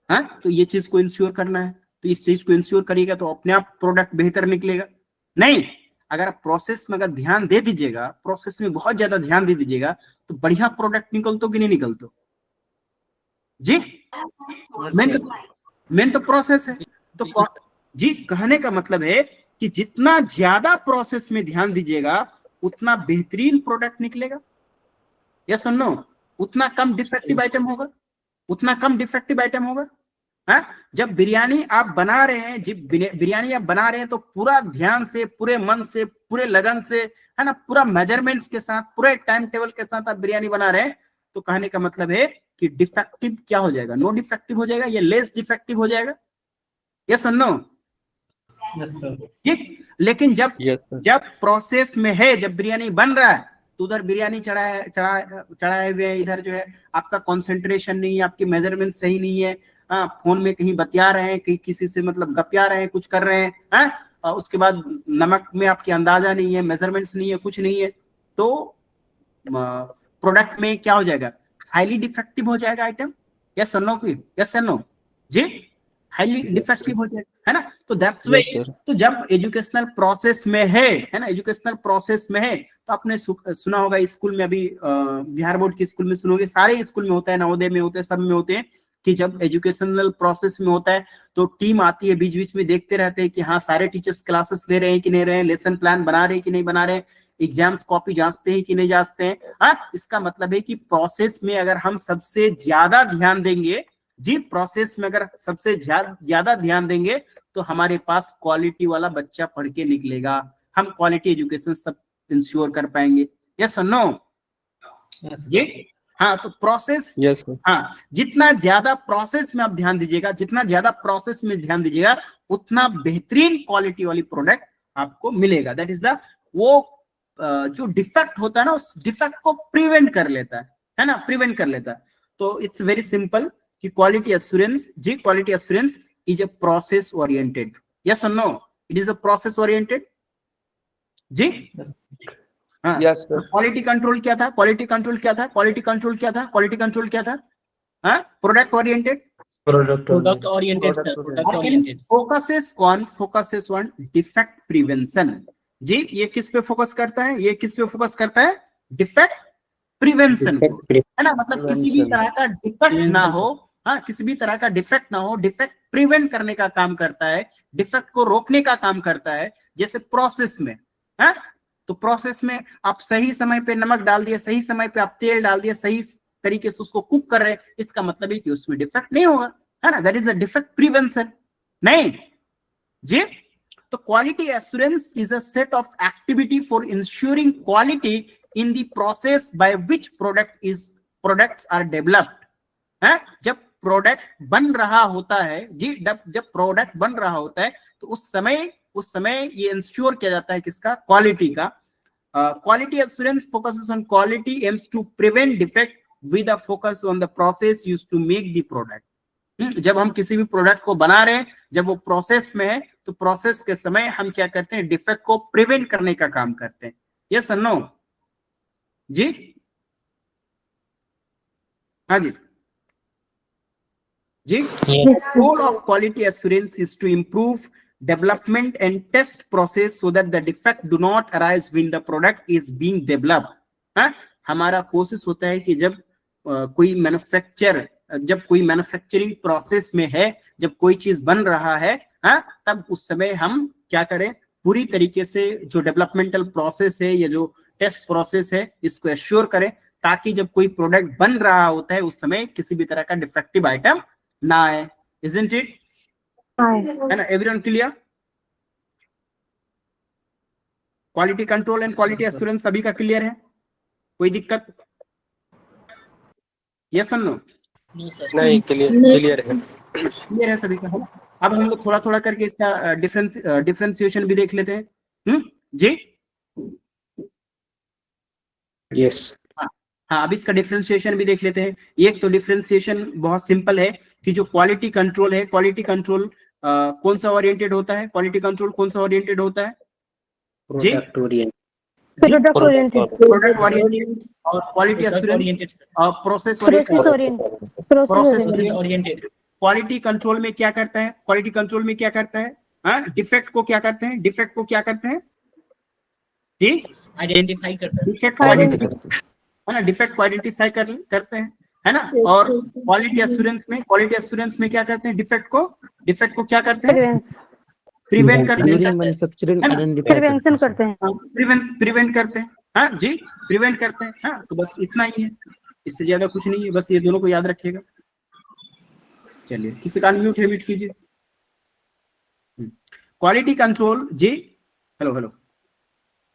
हाँ, तो ये चीज को इंश्योर करना है। तो इस चीज को इंश्योर करिएगा तो अपने आप प्रोडक्ट बेहतर निकलेगा। नहीं, अगर आप प्रोसेस में अगर ध्यान दे दीजिएगा, प्रोसेस में बहुत ज्यादा ध्यान दे दीजिएगा, तो बढ़िया प्रोडक्ट निकलतो कि नहीं निकलतो जी? मेन तो प्रोसेस है। तो जी, कहने का मतलब है कि जितना ज्यादा प्रोसेस में ध्यान दीजिएगा उतना बेहतरीन प्रोडक्ट निकलेगा। यस और नो? उतना कम डिफेक्टिव आइटम होगा, उतना कम डिफेक्टिव आइटम होगा। हाँ, जब बिरयानी आप बना रहे हैं, जब बिरयानी आप बना रहे हैं तो पूरा ध्यान से, पूरे मन से, पूरे लगन से, है ना, पूरा मेजरमेंट्स के साथ, पूरे टाइम टेबल के साथ आप बिरयानी बना रहे हैं, तो कहने का मतलब है कि डिफेक्टिव क्या हो जाएगा, नो डिफेक्टिव हो जाएगा या लेस डिफेक्टिव हो जाएगा। यस और नो? ठीक। लेकिन जब यस सर। जब प्रोसेस में है, जब बिरयानी बन रहा है, तो उधर बिरयानी चढ़ाए हुए हैं, इधर जो है आपका कंसंट्रेशन नहीं है, आपकी मेजरमेंट सही नहीं है, हाँ, फोन में कहीं बतिया रहे हैं, कहीं किसी से मतलब गपिया रहे हैं, कुछ कर रहे हैं, हाँ, और उसके बाद नमक में आपकी अंदाजा नहीं है, मेजरमेंट्स नहीं है, कुछ नहीं है, तो प्रोडक्ट में क्या हो जाएगा, हाईली डिफेक्टिव हो जाएगा आइटम। यस और नो? यस और नो जी? हाईली डिफेक्टिव हो जाएगा, है ना। तो दैट्स वे, तो जब एजुकेशनल प्रोसेस में है ना, एजुकेशनल प्रोसेस में है, तो आपने सुना होगा स्कूल में, अभी बिहार बोर्ड के स्कूल में सुनोगे, सारे स्कूल में होता है, नवोदय में होते हैं, सब में होते हैं, कि जब एजुकेशनल प्रोसेस में होता है तो टीम आती है, बीच बीच में देखते रहते हैं कि हाँ सारे टीचर्स क्लासेस ले रहे हैं कि नहीं रहे हैं, लेसन प्लान बना रहे हैं कि नहीं बना रहे हैं, एग्जाम्स कॉपी जांचते हैं कि नहीं जांचते हैं। हाँ, इसका मतलब है कि प्रोसेस में अगर हम सबसे ज्यादा ध्यान देंगे जी, प्रोसेस में अगर सबसे ज्यादा ध्यान देंगे तो हमारे पास क्वालिटी वाला बच्चा पढ़ के निकलेगा, हम क्वालिटी एजुकेशन सब इंश्योर कर पाएंगे। यस और नो जी? हाँ, तो प्रोसेस, यस सर। हाँ, जितना ज्यादा प्रोसेस में आप ध्यान दीजिएगा, जितना ज्यादा प्रोसेस में ध्यान दीजिएगा, उतना बेहतरीन क्वालिटी वाली प्रोडक्ट आपको मिलेगा। दैट इज द, वो जो डिफेक्ट होता है ना, उस डिफेक्ट को प्रिवेंट कर लेता है ना, प्रिवेंट कर लेता है। तो इट्स वेरी सिंपल कि क्वालिटी एश्योरेंस जी, quality assurance is a process oriented. Yes और no? It is a process oriented जी। हाँ, यस सर। क्वालिटी कंट्रोल क्या था? क्वालिटी कंट्रोल क्या था? क्वालिटी कंट्रोल क्या था? क्वालिटी कंट्रोल क्या था? हाँ, product oriented, product oriented sir, product oriented. Focuses on defect prevention जी। ये किस पे फोकस करता है? ये किस पे फोकस करता है? डिफेक्ट प्रिवेंशन, है ना, मतलब किसी भी तरह का डिफेक्ट ना हो, हाँ, किसी भी तरह का डिफेक्ट ना हो, डिफेक्ट प्रिवेंट करने का काम करता है, डिफेक्ट को रोकने का काम करता है। जैसे प्रोसेस में, हाँ, तो प्रोसेस में आप सही समय पे नमक डाल दिए, सही समय पे आप तेल डाल दिए, सही तरीके से उसको कुक कर रहे हैं, इसका मतलब है कि उसमें डिफेक्ट नहीं होगा, है ना, that is the defect prevention. नहीं जी? तो quality assurance is a set of activity for ensuring quality in the process by which products are developed. है, जब प्रोडक्ट बन रहा होता है जी, जब प्रोडक्ट बन रहा होता है तो उस समय ये इंश्योर किया जाता है किसका? क्वालिटी का। Quality assurance focuses on quality, aims to prevent defect with a focus on the process used to make the product. जब हम किसी भी प्रोडक्ट को बना रहे हैं, जब वो प्रोसेस में है, तो प्रोसेस के समय हम क्या करते हैं? डिफेक्ट को प्रिवेंट करने का काम करते हैं। यस और नो जी? हाँ जी जी। Goal of quality assurance is to improve development and test process so that the defect do not arise when the product is being developed। हाँ, हमारा कोशिश होता है कि जब कोई मैन्युफैक्चरिंग प्रोसेस में है, जब कोई चीज बन रहा है, हाँ, तब उस समय हम क्या करें? पूरी तरीके से जो डेवलपमेंटल प्रोसेस है या जो टेस्ट प्रोसेस है, इसको एश्योर करें, ताकि जब कोई प्रोडक्ट बन रहा होता है उस समय किसी भी तरह का डिफेक्टिव आइटम ना आए, isn't it? है ना, everyone clear? Quality control and quality assurance सभी का क्लियर है? कोई दिक्कत? यस और नो? नहीं, क्लियर है। क्लियर है सभी का? अब हम लोग थोड़ा थोड़ा करके इसका डिफरेंशिएशन भी देख लेते हैं। जी यस। हाँ, अब इसका डिफरेंशिएशन भी देख लेते हैं। एक तो डिफरेंशिएशन बहुत सिंपल है कि जो क्वालिटी कंट्रोल है, क्वालिटी कंट्रोल कौन सा ओरिएंटेड होता है? क्वालिटी कंट्रोल कौन सा ओरिएंटेड होता है? जी प्रोडक्ट ओरिएंटेड। प्रोडक्ट ओरिएंटेड और क्वालिटी एश्योरेंस और प्रोसेस ओरिएंटेड। क्वालिटी कंट्रोल में क्या करता है? क्वालिटी कंट्रोल में क्या करता है? हाँ, डिफेक्ट को क्या करते हैं? डिफेक्ट को क्या करते हैं? जी आइडेंटिफाई करता है। डिफेक्ट आइडेंटिफाई, है ना, डिफेक्ट को आइडेंटिफाई करते हैं, है ना। और क्वालिटी एश्योरेंस में क्या करते हैं? डिफेक्ट को क्या करते हैं? प्रिवेंट करते हैं, मैन्युफैक्चरिंग प्रिवेंशन करते हैं। प्रिवेंट करते हैं। हाँ जी, प्रिवेंट करते हैं। हाँ, तो बस इतना ही है, इससे ज्यादा कुछ नहीं है, बस ये दोनों को याद रखिएगा। चलिए, किसी का म्यूट है, म्यूट कीजिए। क्वालिटी कंट्रोल जी, हेलो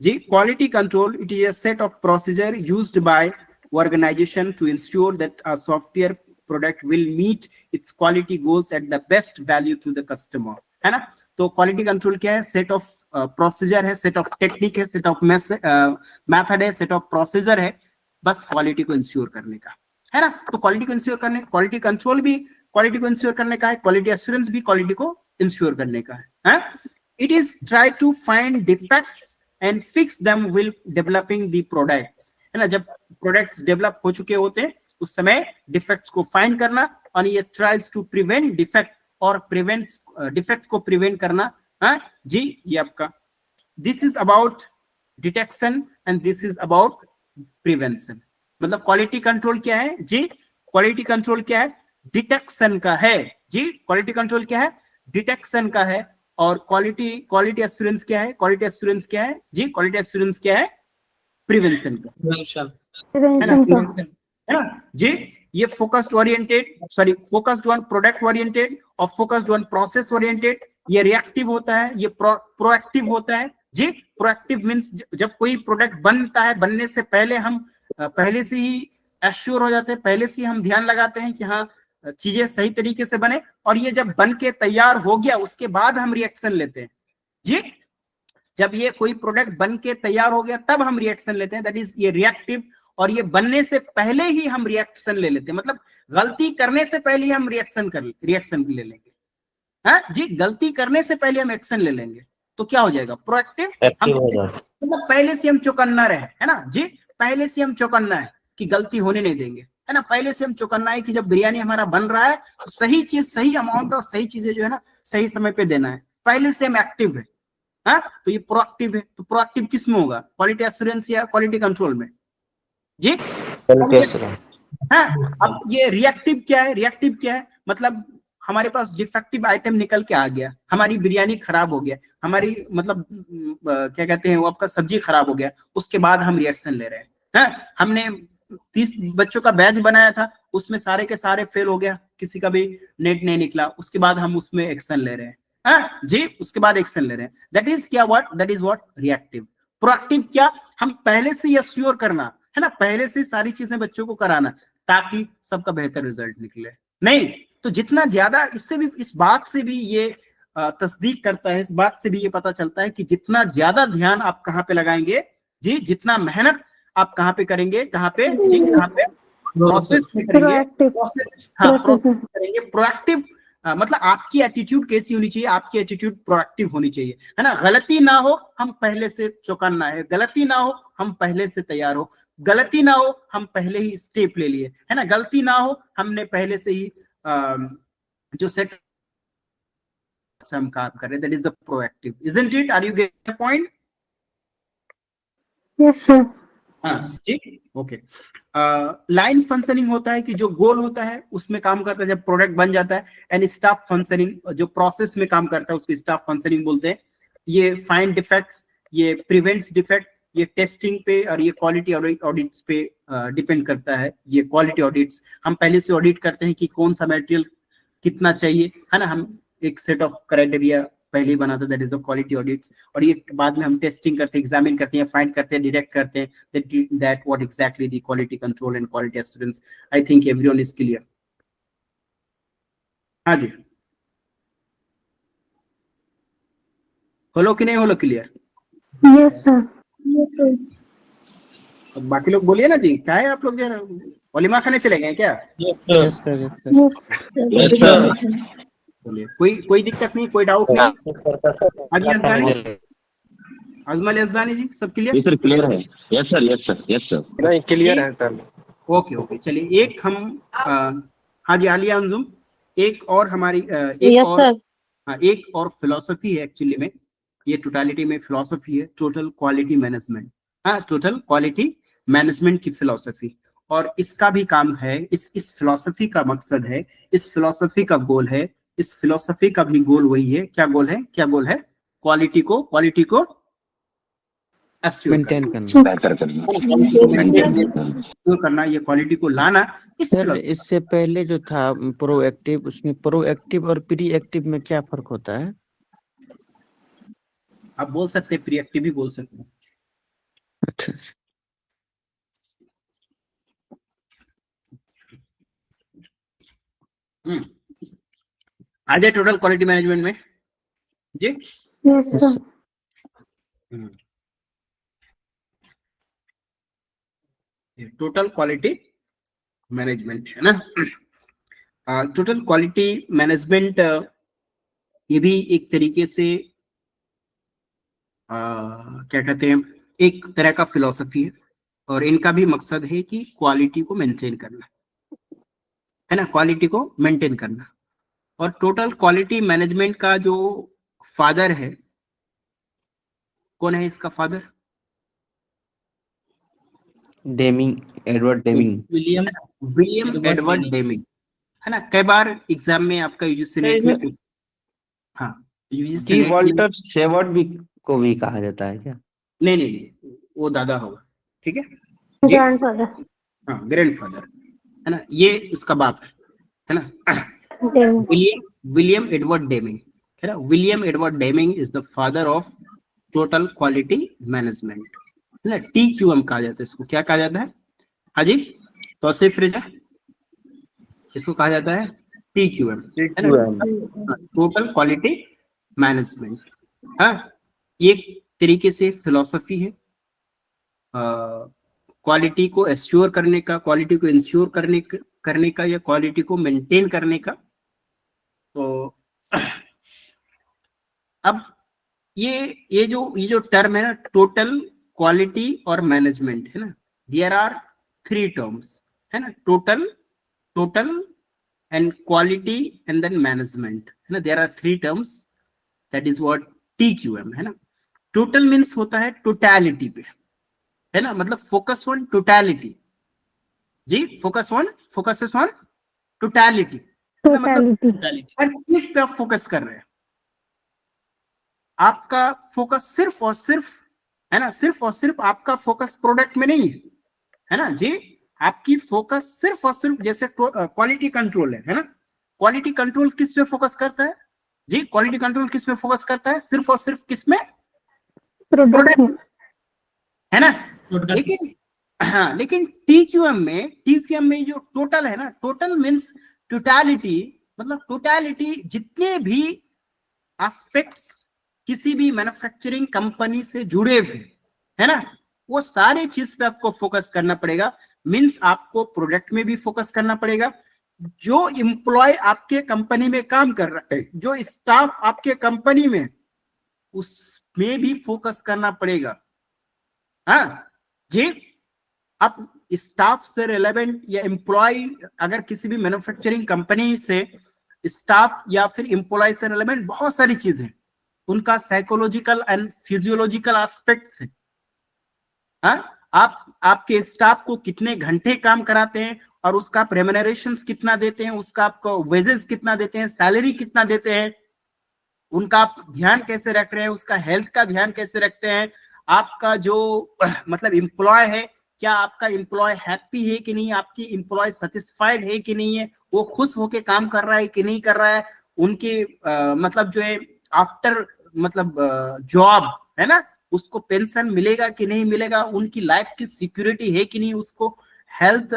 जी, quality control, it is a set of procedure used by organization to ensure that a software product will meet its quality goals at the best value to the customer, है ना। तो quality control क्या है? set of procedure है, set of technique है, set of method है, set of procedure है, बस quality को ensure करने का, है ना। तो quality को ensure करने, quality control भी quality को ensure करने का है, quality assurance भी quality को ensure करने का है। It is try to find defects and fix them while developing the products, है ना। जब प्रोडक्ट्स डेवलप हो चुके होते हैं उस समय डिफेक्ट्स को फाइंड करना, और ये ट्राइज टू प्रिवेंट डिफेक्ट, और डिफेक्ट्स को प्रिवेंट करना। हाँ जी, ये आपका this is about detection and this is about prevention. मतलब क्वालिटी कंट्रोल क्या है जी? क्वालिटी कंट्रोल क्या है? डिटेक्शन का है जी। क्वालिटी कंट्रोल क्या है? डिटेक्शन का है। और क्वालिटी एश्योरेंस क्या है? क्वालिटी एश्योरेंस क्या है जी? क्वालिटी एश्योरेंस क्या है? प्रिवेंशन का, है ना जी। ये फोकस्ड ऑन प्रोडक्ट ओरिएंटेड और फोकस्ड ऑन प्रोसेस ओरिएंटेड। ये रिएक्टिव होता है, ये प्रोएक्टिव होता है जी। प्रोएक्टिव मींस जब कोई प्रोडक्ट बनता है, बनने से पहले हम पहले से ही एश्योर हो जाते हैं, पहले से ही हम ध्यान लगाते हैं कि हाँ चीजें सही तरीके से बने, और ये जब बन के तैयार हो गया उसके बाद हम रिएक्शन लेते हैं जी। जब ये कोई प्रोडक्ट बन के तैयार हो गया तब हम रिएक्शन लेते हैं, दैट इज ये रिएक्टिव। और ये बनने से पहले ही हम रिएक्शन ले लेते हैं, मतलब गलती करने से पहले ही हम रिएक्शन ले लेंगे। हाँ जी, गलती करने से पहले हम एक्शन ले लेंगे तो क्या हो जाएगा? प्रोएक्टिव। मतलब पहले से हम चौकन्ना रहे, है ना जी। पहले से हम चौकन्ना है कि गलती होने नहीं देंगे, है ना। पहले से हम चौकन्ना है कि जब बिरयानी हमारा बन रहा है तो सही चीज, सही अमाउंट और सही चीजें जो है ना सही समय पे देना है। पहले से हम एक्टिव है। हाँ, तो ये प्रोएक्टिव है। तो प्रोएक्टिव किस में होगा? क्वालिटी एश्योरेंस या क्वालिटी कंट्रोल में जी? हाँ, अब ये रिएक्टिव क्या है? रिएक्टिव क्या है? मतलब हमारे पास डिफेक्टिव आइटम निकल के आ गया, हमारी बिरयानी खराब हो गया, हमारी मतलब क्या कहते हैं वो आपका सब्जी खराब हो गया, उसके बाद हम रिएक्शन ले रहे हैं। हाँ, हमने 30 बच्चों का बैच बनाया था, उसमें सारे के सारे फेल हो गया, किसी का भी नेट नहीं निकला, उसके बाद हम उसमें एक्शन ले रहे हैं। हाँ जी, उसके बाद एक्शन ले रहे हैं। दैट इज क्या? What? That is what? Reactive. Proactive क्या? हम पहले से एश्योर करना, है ना, पहले से सारी चीजें बच्चों को कराना ताकि सबका बेहतर रिजल्ट निकले। नहीं तो जितना ज्यादा, इससे भी, इस बात से भी ये तस्दीक करता है, इस बात से भी ये पता चलता है कि जितना ज्यादा ध्यान आप कहाँ पे लगाएंगे जी, जितना मेहनत आप कहाँ पे करेंगे, कहाँ पे जी, कहाँ पे प्रोसेस में करेंगे, प्रोसेस करेंगे। प्रोएक्टिव मतलब आपकी एटीट्यूड कैसी होनी चाहिए? आपकी एटीट्यूड प्रोएक्टिव होनी चाहिए, है ना। गलती ना हो, हम पहले से चौकन्ना है। गलती ना हो, हम पहले से तैयार हो। गलती ना हो, हम पहले ही स्टेप ले लिए, है ना। गलती ना हो, हमने पहले से ही जो सेट हम काम कर रहे हैं, that is the proactive, isn't it? Are you getting the point? Yes sir. हाँ जी, ओके। लाइन फंक्शनिंग होता है कि जो गोल होता है उसमें काम करता है जब प्रोडक्ट बन जाता है। एंड स्टाफ फंक्शनिंग जो प्रोसेस में काम करता है उसको स्टाफ फंक्शनिंग बोलते हैं। ये फाइंड डिफेक्ट्स, ये प्रिवेंट्स डिफेक्ट, ये टेस्टिंग पे और ये क्वालिटी ऑडिट्स पे डिपेंड करता है। ये क्वालिटी ऑडिट्स हम पहले से ऑडिट करते हैं कि कौन सा मटेरियल कितना चाहिए, है ना। हम एक सेट ऑफ क्राइटेरिया पहले ही बनाते, that is the quality audits, और ये बाद में हम टेस्टिंग करते हैं, एग्जामिन करते हैं, फाइंड करते हैं, डिटेक्ट करते हैं that what exactly the quality control and quality assurance. I think everyone is clear. हाँ जी, होलो कि नहीं होलो clear? Yes sir, yes sir, बाकी लोग बोलिए ना जी, क्या है आप लोग जो वलीमा खाने चले गए हैं क्या? Yes sir, yes sir, yes sir. बोलिए, कोई दिक्कत नहीं, कोई डाउट नहीं? हाजी यजदानी, अजमल यजदानी जी, सब क्लियर? सर क्लियर है। Yes sir, yes sir, yes sir. नहीं क्लियर है सर। ओके ओके, चलिए एक हम हाजी आलिया अंजुम, एक और हमारी यस सर, एक और फिलॉसफी है एक्चुअली में, ये टोटलिटी में फिलॉसफी है, टोटल क्वालिटी मैनेजमेंट। हाँ, टोटल क्वालिटी मैनेजमेंट की फिलॉसफी, और इसका भी काम है, इस फिलॉसफी का मकसद है, इस फिलॉसफी का गोल है, इस फिलॉसफी का भी गोल वही है। क्या गोल है? क्या गोल है? क्वालिटी को मेंटेन करना। बेहतर करना, करना, ये क्वालिटी को लाना। इस सर philosophy- इससे पहले जो था प्रोएक्टिव, उसमें प्रोएक्टिव और प्रीएक्टिव में क्या फर्क होता है? आप बोल सकते हैं, प्रीएक्टिव भी बोल सकते हैं। अच्छा अच्छा। आ जाए टोटल क्वालिटी मैनेजमेंट में जी। Yes sir, total quality management है ना। टोटल क्वालिटी मैनेजमेंट ये भी एक तरीके से क्या कहते हैं, एक तरह का फिलॉसफी है, और इनका भी मकसद है कि क्वालिटी को मेंटेन करना, है ना, क्वालिटी को मेंटेन करना। और टोटल क्वालिटी मैनेजमेंट का जो फादर है, कौन है इसका father? Deming, Edward Deming. William Edward Deming, है ना। कई बार एग्जाम में आपका यूजीसी नेट में पूछ, हाँ यूजीसी की नेट वॉल्टर सेवर्ट भी को भी कहा जाता है क्या? नहीं, वो दादा होगा, ठीक है जी, ग्रैंडफादर, हाँ ग्रैंडफादर, है ना, ये उसका बाप है ना। डेमिंग, विलियम एडवर्ड डेमिंग, है ना। William Edward Deming is the father of total quality management, है ना। TQM कहा जाता है इसको। क्या कहा जाता है? हाँ जी, तौसीफ रिजा, इसको कहा जाता है TQM, है ना, टोटल क्वालिटी मैनेजमेंट। हाँ, एक तरीके से फिलॉसफी है क्वालिटी को एश्योर करने का, क्वालिटी को इंश्योर करने का या क्वालिटी को मेंटेन करने का। तो अब ये जो टर्म है ना, टोटल क्वालिटी और मैनेजमेंट, है ना, देयर आर 3 टर्म्स, है ना, total and quality and then management, है ना, there are 3 terms, that is what TQM, है ना। टोटल मीन्स होता है टोटलिटी पे, है ना, मतलब फोकस ऑन टोटलिटी जी, फोकसेस ऑन टोटलिटी, टोटलिटी, हर चीज पे आप फोकस कर रहे हैं। आपका फोकस सिर्फ और सिर्फ, है ना, सिर्फ और सिर्फ आपका फोकस प्रोडक्ट में नहीं है ना जी, आपकी फोकस सिर्फ और सिर्फ, जैसे क्वालिटी कंट्रोल है ना, क्वालिटी कंट्रोल किस पे फोकस करता है जी? क्वालिटी कंट्रोल किस पे फोकस करता है? सिर्फ और सिर्फ किस में? प्रोडक्ट, है ना। लेकिन हाँ, लेकिन TQM में जो टोटल है ना, टोटल मीन्स टोटलिटी, मतलब टोटलिटी, जितने भी एस्पेक्ट्स किसी भी मैन्युफैक्चरिंग कंपनी से जुड़े हुए, है ना, वो सारी चीज पे आपको फोकस करना पड़ेगा। मीन्स आपको प्रोडक्ट में भी फोकस करना पड़ेगा, जो एम्प्लॉय आपके कंपनी में काम कर रहा है, जो स्टाफ आपके कंपनी में, उसमें भी फोकस करना पड़ेगा। हाँ जी, आप स्टाफ से रिलेवेंट या एम्प्लॉय, अगर किसी भी मैन्युफैक्चरिंग कंपनी से स्टाफ या फिर एम्प्लॉय से रिलेवेंट बहुत सारी चीजें, उनका साइकोलॉजिकल एंड फिजियोलॉजिकल एस्पेक्ट्स है। हाँ, आप आपके स्टाफ को कितने घंटे काम कराते हैं, और उसका आप रेम्यूनरेशन कितना देते हैं, उसका आपको वेजेस कितना देते हैं, सैलरी कितना देते हैं, उनका आप ध्यान कैसे रख रहे हैं, उसका हेल्थ का ध्यान कैसे रखते हैं, आपका जो मतलब एम्प्लॉय है क्या आपका एम्प्लॉय हैप्पी है कि नहीं, आपकी एम्प्लॉय सेटिस्फाइड है कि नहीं है, वो खुश होके काम कर रहा है कि नहीं कर रहा है, उनके मतलब जो है आफ्टर मतलब जॉब है ना, उसको पेंशन मिलेगा कि नहीं मिलेगा, उनकी लाइफ की सिक्योरिटी है कि नहीं, उसको हेल्थ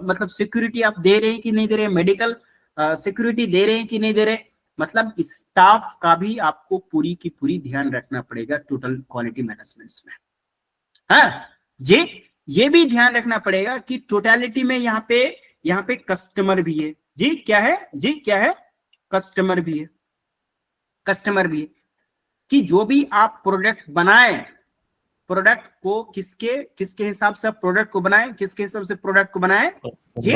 मतलब सिक्योरिटी आप दे रहे हैं कि नहीं दे रहे, मेडिकल सिक्योरिटी दे रहे हैं कि नहीं दे रहे, मतलब स्टाफ का भी आपको पूरी की पूरी ध्यान रखना पड़ेगा टोटल क्वालिटी मैनेजमेंट में। हाँ जी, ये भी ध्यान रखना पड़ेगा कि टोटलिटी में यहाँ पे कस्टमर भी है जी, क्या है जी, क्या है, कस्टमर भी है, कस्टमर भी है कि जो भी आप प्रोडक्ट बनाए, प्रोडक्ट को किसके हिसाब से आप प्रोडक्ट को बनाए, किसके हिसाब से प्रोडक्ट को बनाए जी,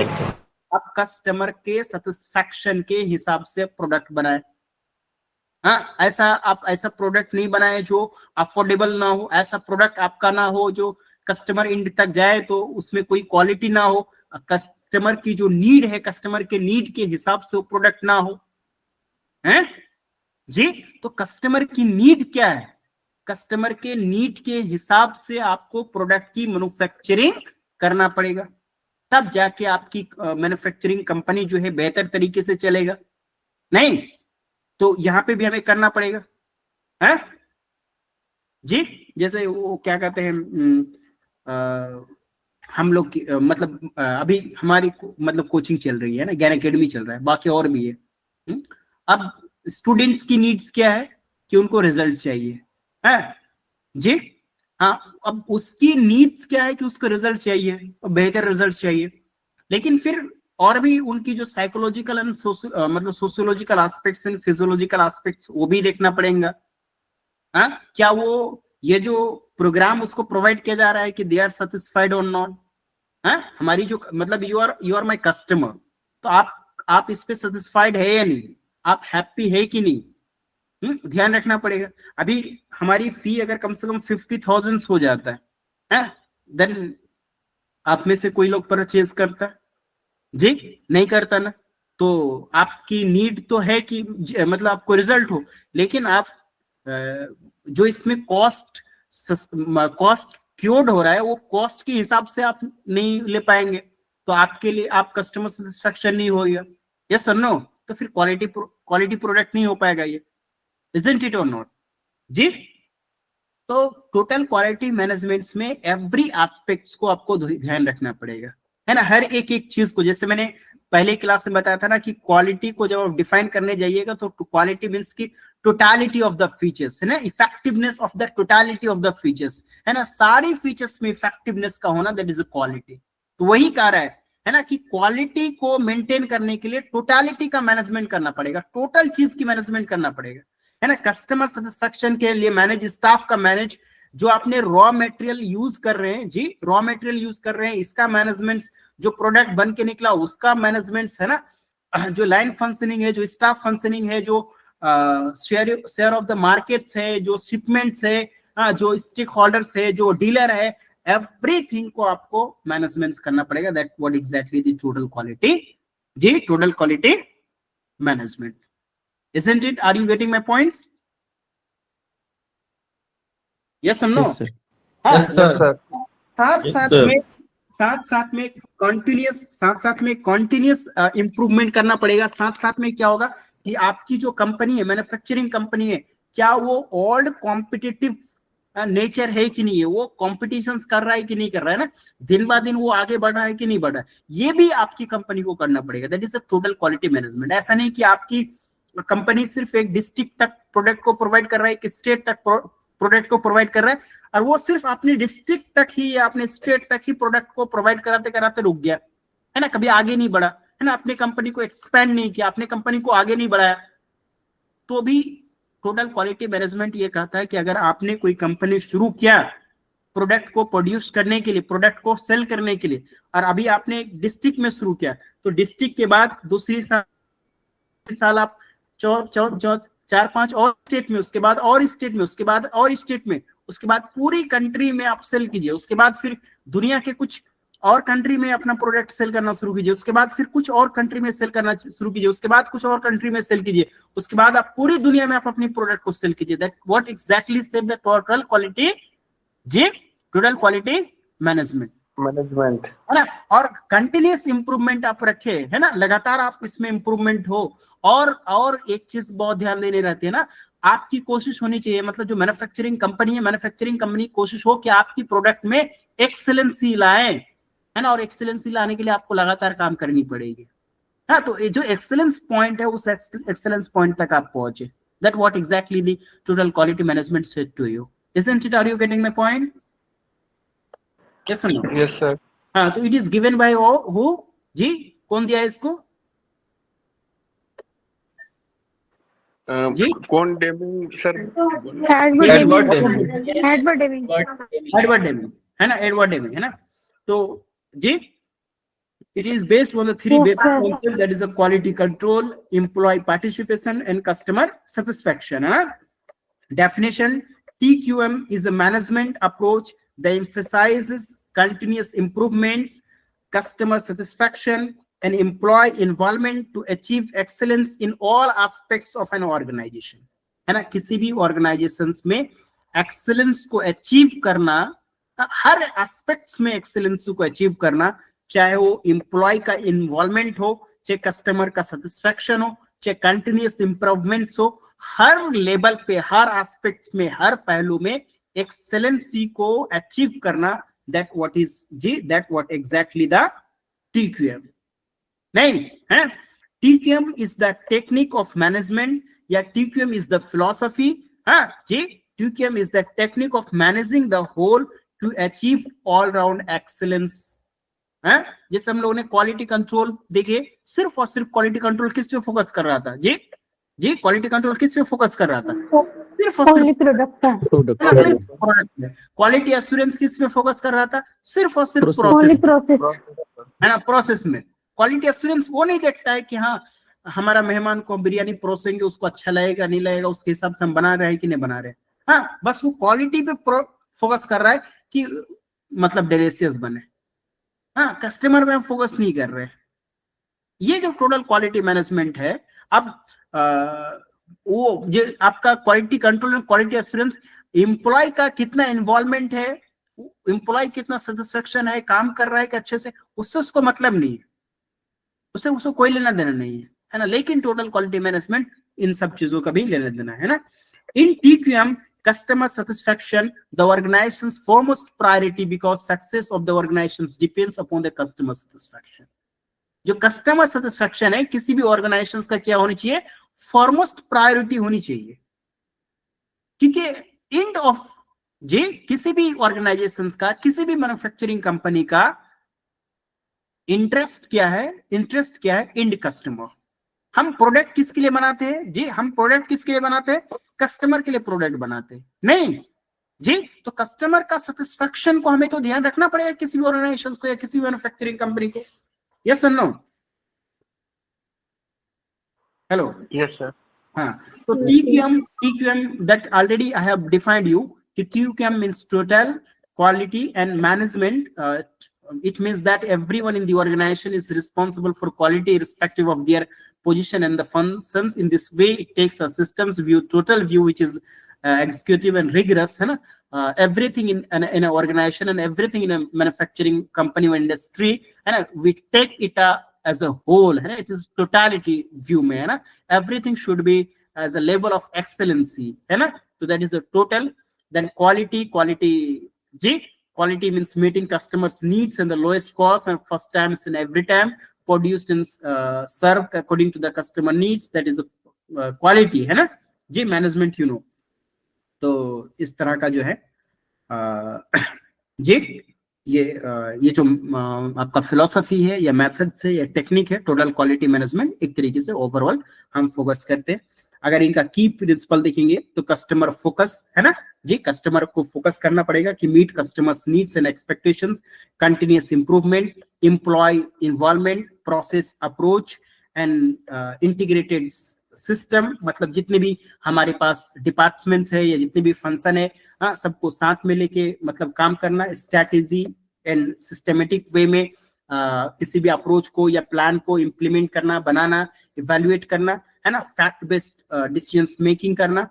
आप कस्टमर के सेटिस्फैक्शन के हिसाब से प्रोडक्ट बनाए। हाँ, ऐसा प्रोडक्ट नहीं बनाए जो अफोर्डेबल ना हो, ऐसा प्रोडक्ट आपका ना हो जो कस्टमर एंड तक जाए तो उसमें कोई क्वालिटी ना हो, कस्टमर की जो नीड है, कस्टमर के नीड के हिसाब से वो प्रोडक्ट ना हो, हैं जी। तो कस्टमर की नीड क्या है, कस्टमर के नीड के हिसाब से आपको प्रोडक्ट की मैन्युफैक्चरिंग करना पड़ेगा, तब जाके आपकी मैन्युफैक्चरिंग कंपनी जो है बेहतर तरीके से चलेगा। नहीं तो यहां पे भी हमें करना पड़ेगा है जी। जैसे वो क्या कहते हैं हम लोग की मतलब अभी हमारी मतलब कोचिंग चल रही है ना, ज्ञान एकेडमी चल रहा है, बाकी और भी है। अब स्टूडेंट्स की नीड्स क्या है कि उनको रिजल्ट चाहिए है जी। हाँ, अब उसकी नीड्स क्या है कि उसको रिजल्ट चाहिए, बेहतर रिजल्ट चाहिए, लेकिन फिर और भी उनकी जो साइकोलॉजिकल एंड मतलब sociological aspects and physiological aspects वो भी देखना पड़ेगा। हाँ, क्या वो ये जो प्रोग्राम उसको प्रोवाइड किया जा रहा है कि दे आर सेटिस्फाइड और नॉट। हाँ, हमारी जो मतलब यू आर माय कस्टमर, तो आप इस पे सेटिस्फाइड है या नहीं, आप हैप्पी है कि नहीं, ध्यान रखना पड़ेगा। अभी हमारी फी अगर कम से कम 50,000 हो जाता है देन आप में से कोई लोग परचेज करता है जी, नहीं करता ना। तो आपकी नीड तो है कि मतलब आपको रिजल्ट हो, लेकिन आप जो इसमें कॉस्ट क्योर्ड हो रहा है वो कॉस्ट के हिसाब से आप नहीं ले पाएंगे, तो आपके लिए आप कस्टमर सेटिस्फैक्शन नहीं होगा, यस और नो, तो फिर क्वालिटी प्रोडक्ट नहीं हो पाएगा ये, isn't it or not जी। तो टोटल क्वालिटी मैनेजमेंट में एवरी एस्पेक्ट्स को आपको ध्यान रखना पड़ेगा, है ना, हर एक चीज को। जैसे मैंने पहले क्लास में बताया था ना कि क्वालिटी को जब आप डिफाइन करने जाइएगा तो क्वालिटी मींस की टोटलिटी ऑफ द फीचर्स, है ना, effectiveness of the totality of the features, है ना, सारी फीचर्स में इफेक्टिवनेस का होना, दैट इज अ क्वालिटी। तो वही कह रहा है ना, कि क्वालिटी को मेंटेन करने के लिए टोटलिटी का मैनेजमेंट करना पड़ेगा, टोटल चीज की मैनेजमेंट करना पड़ेगा, है ना, कस्टमर सेटिस्फैक्शन के लिए मैनेज, स्टाफ का मैनेज, जो आपने रॉ मटेरियल यूज कर रहे हैं जी, रॉ मटेरियल यूज कर रहे हैं इसका मैनेजमेंट, जो प्रोडक्ट बन के निकला उसका मैनेजमेंट, है ना, जो लाइन फंक्शनिंग है, जो स्टाफ फंक्शनिंग है, जो शेयर ऑफ द मार्केट्स है, जो शिपमेंट्स है, जो स्टेक होल्डर्स है, जो डीलर है, एवरीथिंग को आपको मैनेजमेंट करना पड़ेगा। That what exactly the total quality जी, total quality management, isn't it? Are you getting my points? Yes or no? Yes, sir. हाँ, Yes, sir. साथ में कंटिन्यूस इंप्रूवमेंट करना पड़ेगा। साथ में क्या होगा कि आपकी जो कंपनी है, मैन्युफैक्चरिंग कंपनी है, क्या वो ओल्ड कॉम्पिटिटिव नेचर है कि नहीं है, वो कॉम्पिटिशंस कर रहा है कि नहीं कर रहा है ना, दिन ब दिन वो आगे बढ़ रहा है कि नहीं बढ़ रहा है, ये भी आपकी कंपनी को करना पड़ेगा। That is a total quality management. ऐसा नहीं कि आपकी कंपनी सिर्फ एक डिस्ट्रिक्ट तक प्रोडक्ट को प्रोवाइड कर रहा है, एक स्टेट तक प्रोडक्ट को प्रोवाइड कर रहा है, और वो सिर्फ अपने डिस्ट्रिक्ट तक ही या अपने स्टेट तक ही प्रोडक्ट को प्रोवाइड कराते कराते रुक गया, है ना, कभी आगे नहीं बढ़ा, है ना, अपनी कंपनी को एक्सपेंड नहीं किया, अपनी कंपनी को आगे नहीं बढ़ाया। तो भी टोटल क्वालिटी मैनेजमेंट ये कहता है कि अगर आपने कोई कंपनी शुरू किया प्रोडक्ट को प्रोड्यूस करने के लिए, प्रोडक्ट को सेल करने के लिए, और अभी आपने एक डिस्ट्रिक्ट में शुरू किया, तो डिस्ट्रिक्ट के बाद दूसरी साल आप 4-5 और स्टेट में, उसके बाद और स्टेट में, उसके बाद और स्टेट में, उसके बाद पूरी कंट्री में आप सेल कीजिए, उसके बाद फिर दुनिया के कुछ और कंट्री में अपना प्रोडक्ट सेल करना शुरू कीजिए, उसके बाद फिर कुछ और कंट्री में सेल करना शुरू कीजिए, उसके बाद कुछ और कंट्री में सेल कीजिए, उसके बाद आप पूरी दुनिया में आप अपनी प्रोडक्ट को सेल कीजिए। That what exactly said the total quality जी, टोटल क्वालिटी मैनेजमेंट। मैनेजमेंट। है ना, और कंटिन्यूस इंप्रूवमेंट आप रखे, है ना, लगातार आप इसमें इंप्रूवमेंट हो। और एक चीज बहुत ध्यान देने रहती है ना, आपकी कोशिश होनी चाहिए, मतलब जो मैन्युफैक्चरिंग कंपनी है, मैन्युफैक्चरिंग कंपनी कोशिश हो कि आपकी प्रोडक्ट में एक्सेलेंसी लाए, है ना, और एक्सेलेंसी लाने के लिए आपको लगातार काम करनी पड़ेगी। हाँ, तो ये जो एक्सेलेंस पॉइंट है, उस एक्सेलेंस पॉइंट तक आप पहुंचे। That what exactly the total quality management said to you, isn't it? Are you getting my point? Yes or no? Yes sir. हाँ, तो it is given by who जी, कौन दिया है इसको जी? कौन Deming sir? Edward David Edward Deming, है ना, एडवर्ड डेमिंग, है ना। तो जी, it is based on the three Yes, basic sir. concepts, that is a quality control, employee participation and customer satisfaction, है ना। Definition: TQM is a management approach that emphasizes continuous improvements, customer satisfaction and employee involvement to achieve excellence in all aspects of an organization, है ना। किसी भी organizations में excellence को achieve करना, हर aspects में excellence को achieve करना, चाहे वो एम्प्लॉय का इन्वॉल्वमेंट हो, चाहे कस्टमर का सेटिस्फैक्शन हो, चाहे कंटिन्यूअस इंप्रूवमेंट्स हो, हर लेवल पे, हर एस्पेक्ट में, हर पहलू में एक्सेलेंसी को अचीव करना, दैट व्हाट इज जी, that what exactly the TQM नहीं है। TQM is the technique of management, या टीक्यूएम इज द फिलॉसफी, हाँ जी, TQM is the technique of managing the whole to achieve all round excellence. जैसे हम लोगों ने क्वालिटी कंट्रोल देखे, सिर्फ और सिर्फ क्वालिटी कंट्रोल किस पे फोकस कर रहा था जी? जी, क्वालिटी कंट्रोल किस पे फोकस कर रहा था? सिर्फ और सिर्फ प्रोडक्ट प्रोडक्ट में। क्वालिटी एश्योरेंस किस पे फोकस कर रहा था? सिर्फ और सिर्फ प्रोसेस, है ना, प्रोसेस में। क्वालिटी एश्योरेंस वो नहीं देखता है कि हाँ, हमारा मेहमान को बिरयानी परोसेंगे, उसको अच्छा लगेगा नहीं लगेगा, उसके हिसाब से हम बना रहे हैं कि नहीं बना रहे। हाँ, बस वो क्वालिटी पे फोकस कर रहा है कि मतलब डिलीशियस बने। हाँ, कस्टमर पे हम फोकस नहीं कर रहे। ये जो टोटल क्वालिटी मैनेजमेंट है, अब वो ये आपका quality control and quality assurance, employ का कितना इन्वॉल्वमेंट है, एम्प्लॉय कितना सेटिस्फेक्शन है, काम कर रहा है कि अच्छे से, उससे उसको मतलब नहीं है, उससे उसको कोई लेना देना नहीं है ना। लेकिन टोटल क्वालिटी मैनेजमेंट इन सब चीजों का भी लेना देना है ना। इन TQM, customer satisfaction, the organization's foremost priority, because success of the organizations depends upon the customer satisfaction. जो customer satisfaction है, किसी भी organizations का क्या होनी चाहिए? foremost priority होनी चाहिए, क्योंकि end of जी, किसी भी organizations का, किसी भी manufacturing company का interest क्या है? interest क्या है? end customer। हम प्रोडक्ट किसके लिए बनाते हैं जी? हम प्रोडक्ट किसके लिए बनाते हैं? कस्टमर के लिए प्रोडक्ट बनाते हैं नहीं जी। तो कस्टमर का सेटिस्फेक्शन को हमें तो ध्यान रखना पड़ेगा, किसी भी ऑर्गेनाइजेशन को या किसी भी मैन्युफैक्चरिंग कंपनी को। यस और नो? Hello, yes sir. हाँ, तो TQM that already I have defined you, TQM means total quality and management. It means that everyone in the organization is responsible for quality irrespective of their position and the functions. In this way, it takes a systems view, total view, which is executive and rigorous, है ना। Everything in an organization and everything in a manufacturing company or industry, है ना, we take it as a whole, है ना, it is totality view में, है ना। Everything should be as a level of excellency, है ना। So that is a total. Then quality G. Quality means meeting customers' needs and the lowest cost and first times and every time, produced and served according to the customer needs. That is quality, है ना जी। Management you know, तो इस तरह का जो है जी, ये जो आपका फिलॉसफी है या मेथड से या टेक्निक है, टोटल क्वालिटी मैनेजमेंट, एक तरीके से ओवरऑल हम फोकस करते हैं। अगर इनका की प्रिंसिपल देखेंगे तो कस्टमर फोकस, है ना जी, कस्टमर को फोकस करना पड़ेगा कि meet customers needs and expectations, continuous improvement, employ involvement, process approach and integrated system. मतलब जितने भी हमारे पास डिपार्टमेंट्स है या जितने भी फंक्शन है, हाँ, सबको साथ में लेके मतलब काम करना, स्ट्रैटेजी एंड सिस्टमेटिक वे में किसी भी अप्रोच को या प्लान को इम्प्लीमेंट करना, बनाना, इवैल्यूएट करना, है ना, फैक्ट बेस्ड डिसीजंस मेकिंग करना,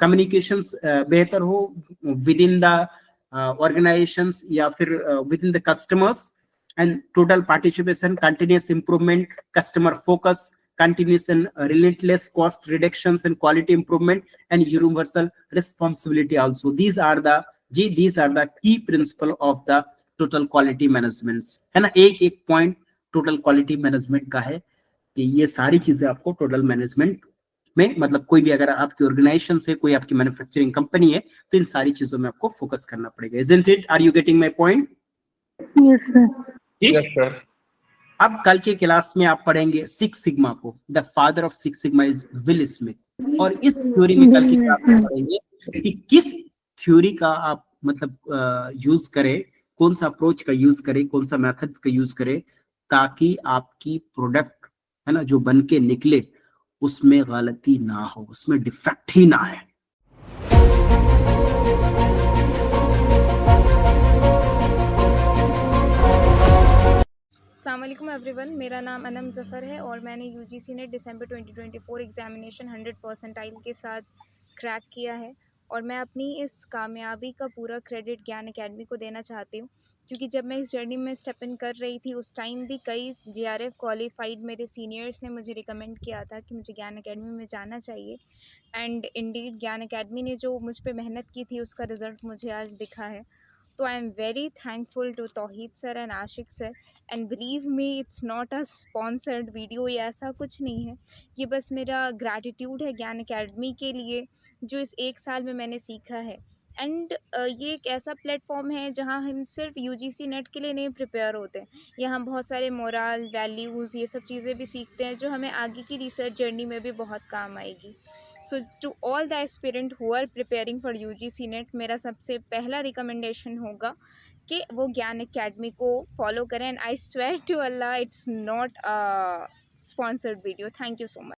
कम्युनिकेशंस बेहतर हो विद इन द ऑर्गेनाइजेशंस या फिर with in the customers, and total participation, continuous improvement, customer focus, continuous and relentless cost reductions and quality improvement, and universal responsibility also. These are the key principle of the total quality management, है ना. एक point total quality management का है कि ये सारी चीजें आपको टोटल मैनेजमेंट में, मतलब कोई भी अगर आपकी ऑर्गेनाइजेशन से, कोई आपकी मैन्युफैक्चरिंग कंपनी है, तो इन सारी चीजों में आपको फोकस करना पड़ेगा. Isn't it? Are you getting my point? Yes, sir. ठीक. Yes, sir. अब कल के क्लास में आप पढ़ेंगे सिक्स सिग्मा को. The father of six sigma is will Smith. और इस थ्योरी में कल की क्लास में पढ़ेंगे कि किस थ्योरी का आप मतलब यूज करें, कौन सा अप्रोच का यूज करें, कौन सा मेथड्स का यूज करें, ताकि आपकी प्रोडक्ट है ना जो बन के निकले उसमें गलती ना हो, उसमें डिफेक्ट ही ना है. अस्सलाम वालेकुम एवरीवन, मेरा नाम अनम ज़फ़र है और मैंने यूजीसी नेट दिसंबर 2024 एग्ज़ामिनेशन 100 परसेंटाइल के साथ क्रैक किया है. और मैं अपनी इस कामयाबी का पूरा क्रेडिट ज्ञान एकेडमी को देना चाहती हूँ, क्योंकि जब मैं इस जर्नी में स्टेप इन कर रही थी उस टाइम भी कई JRF क्वालिफाइड मेरे सीनियर्स ने मुझे रिकमेंड किया था कि मुझे ज्ञान एकेडमी में जाना चाहिए. एंड इंडीड ज्ञान एकेडमी ने जो मुझ पे मेहनत की थी उसका रिज़ल्ट मुझे आज दिखा है. तो I am very thankful to Tauheed sir and Ashiq sir. And believe me, it's not a sponsored video या ऐसा कुछ नहीं है. ये बस मेरा ग्रैटिट्यूड है ज्ञान एकेडमी के लिए जो इस एक साल में मैंने सीखा है. एंड ये एक ऐसा प्लेटफॉर्म है जहाँ हम सिर्फ यूजीसी नेट के लिए नहीं प्रिपेयर होते हैं. यहाँ बहुत सारे मोरल वैल्यूज़ ये सब चीज़ें भी सीखते हैं जो हमें आगे की रिसर्च जर्नी में भी बहुत काम आएगी. So to all the aspirant who are preparing for UGC NET, मेरा सबसे पहला रिकमेंडेशन होगा कि वो ज्ञान एकेडमी को फॉलो करें. And I swear to Allah, it's not a sponsored video. Thank you so much.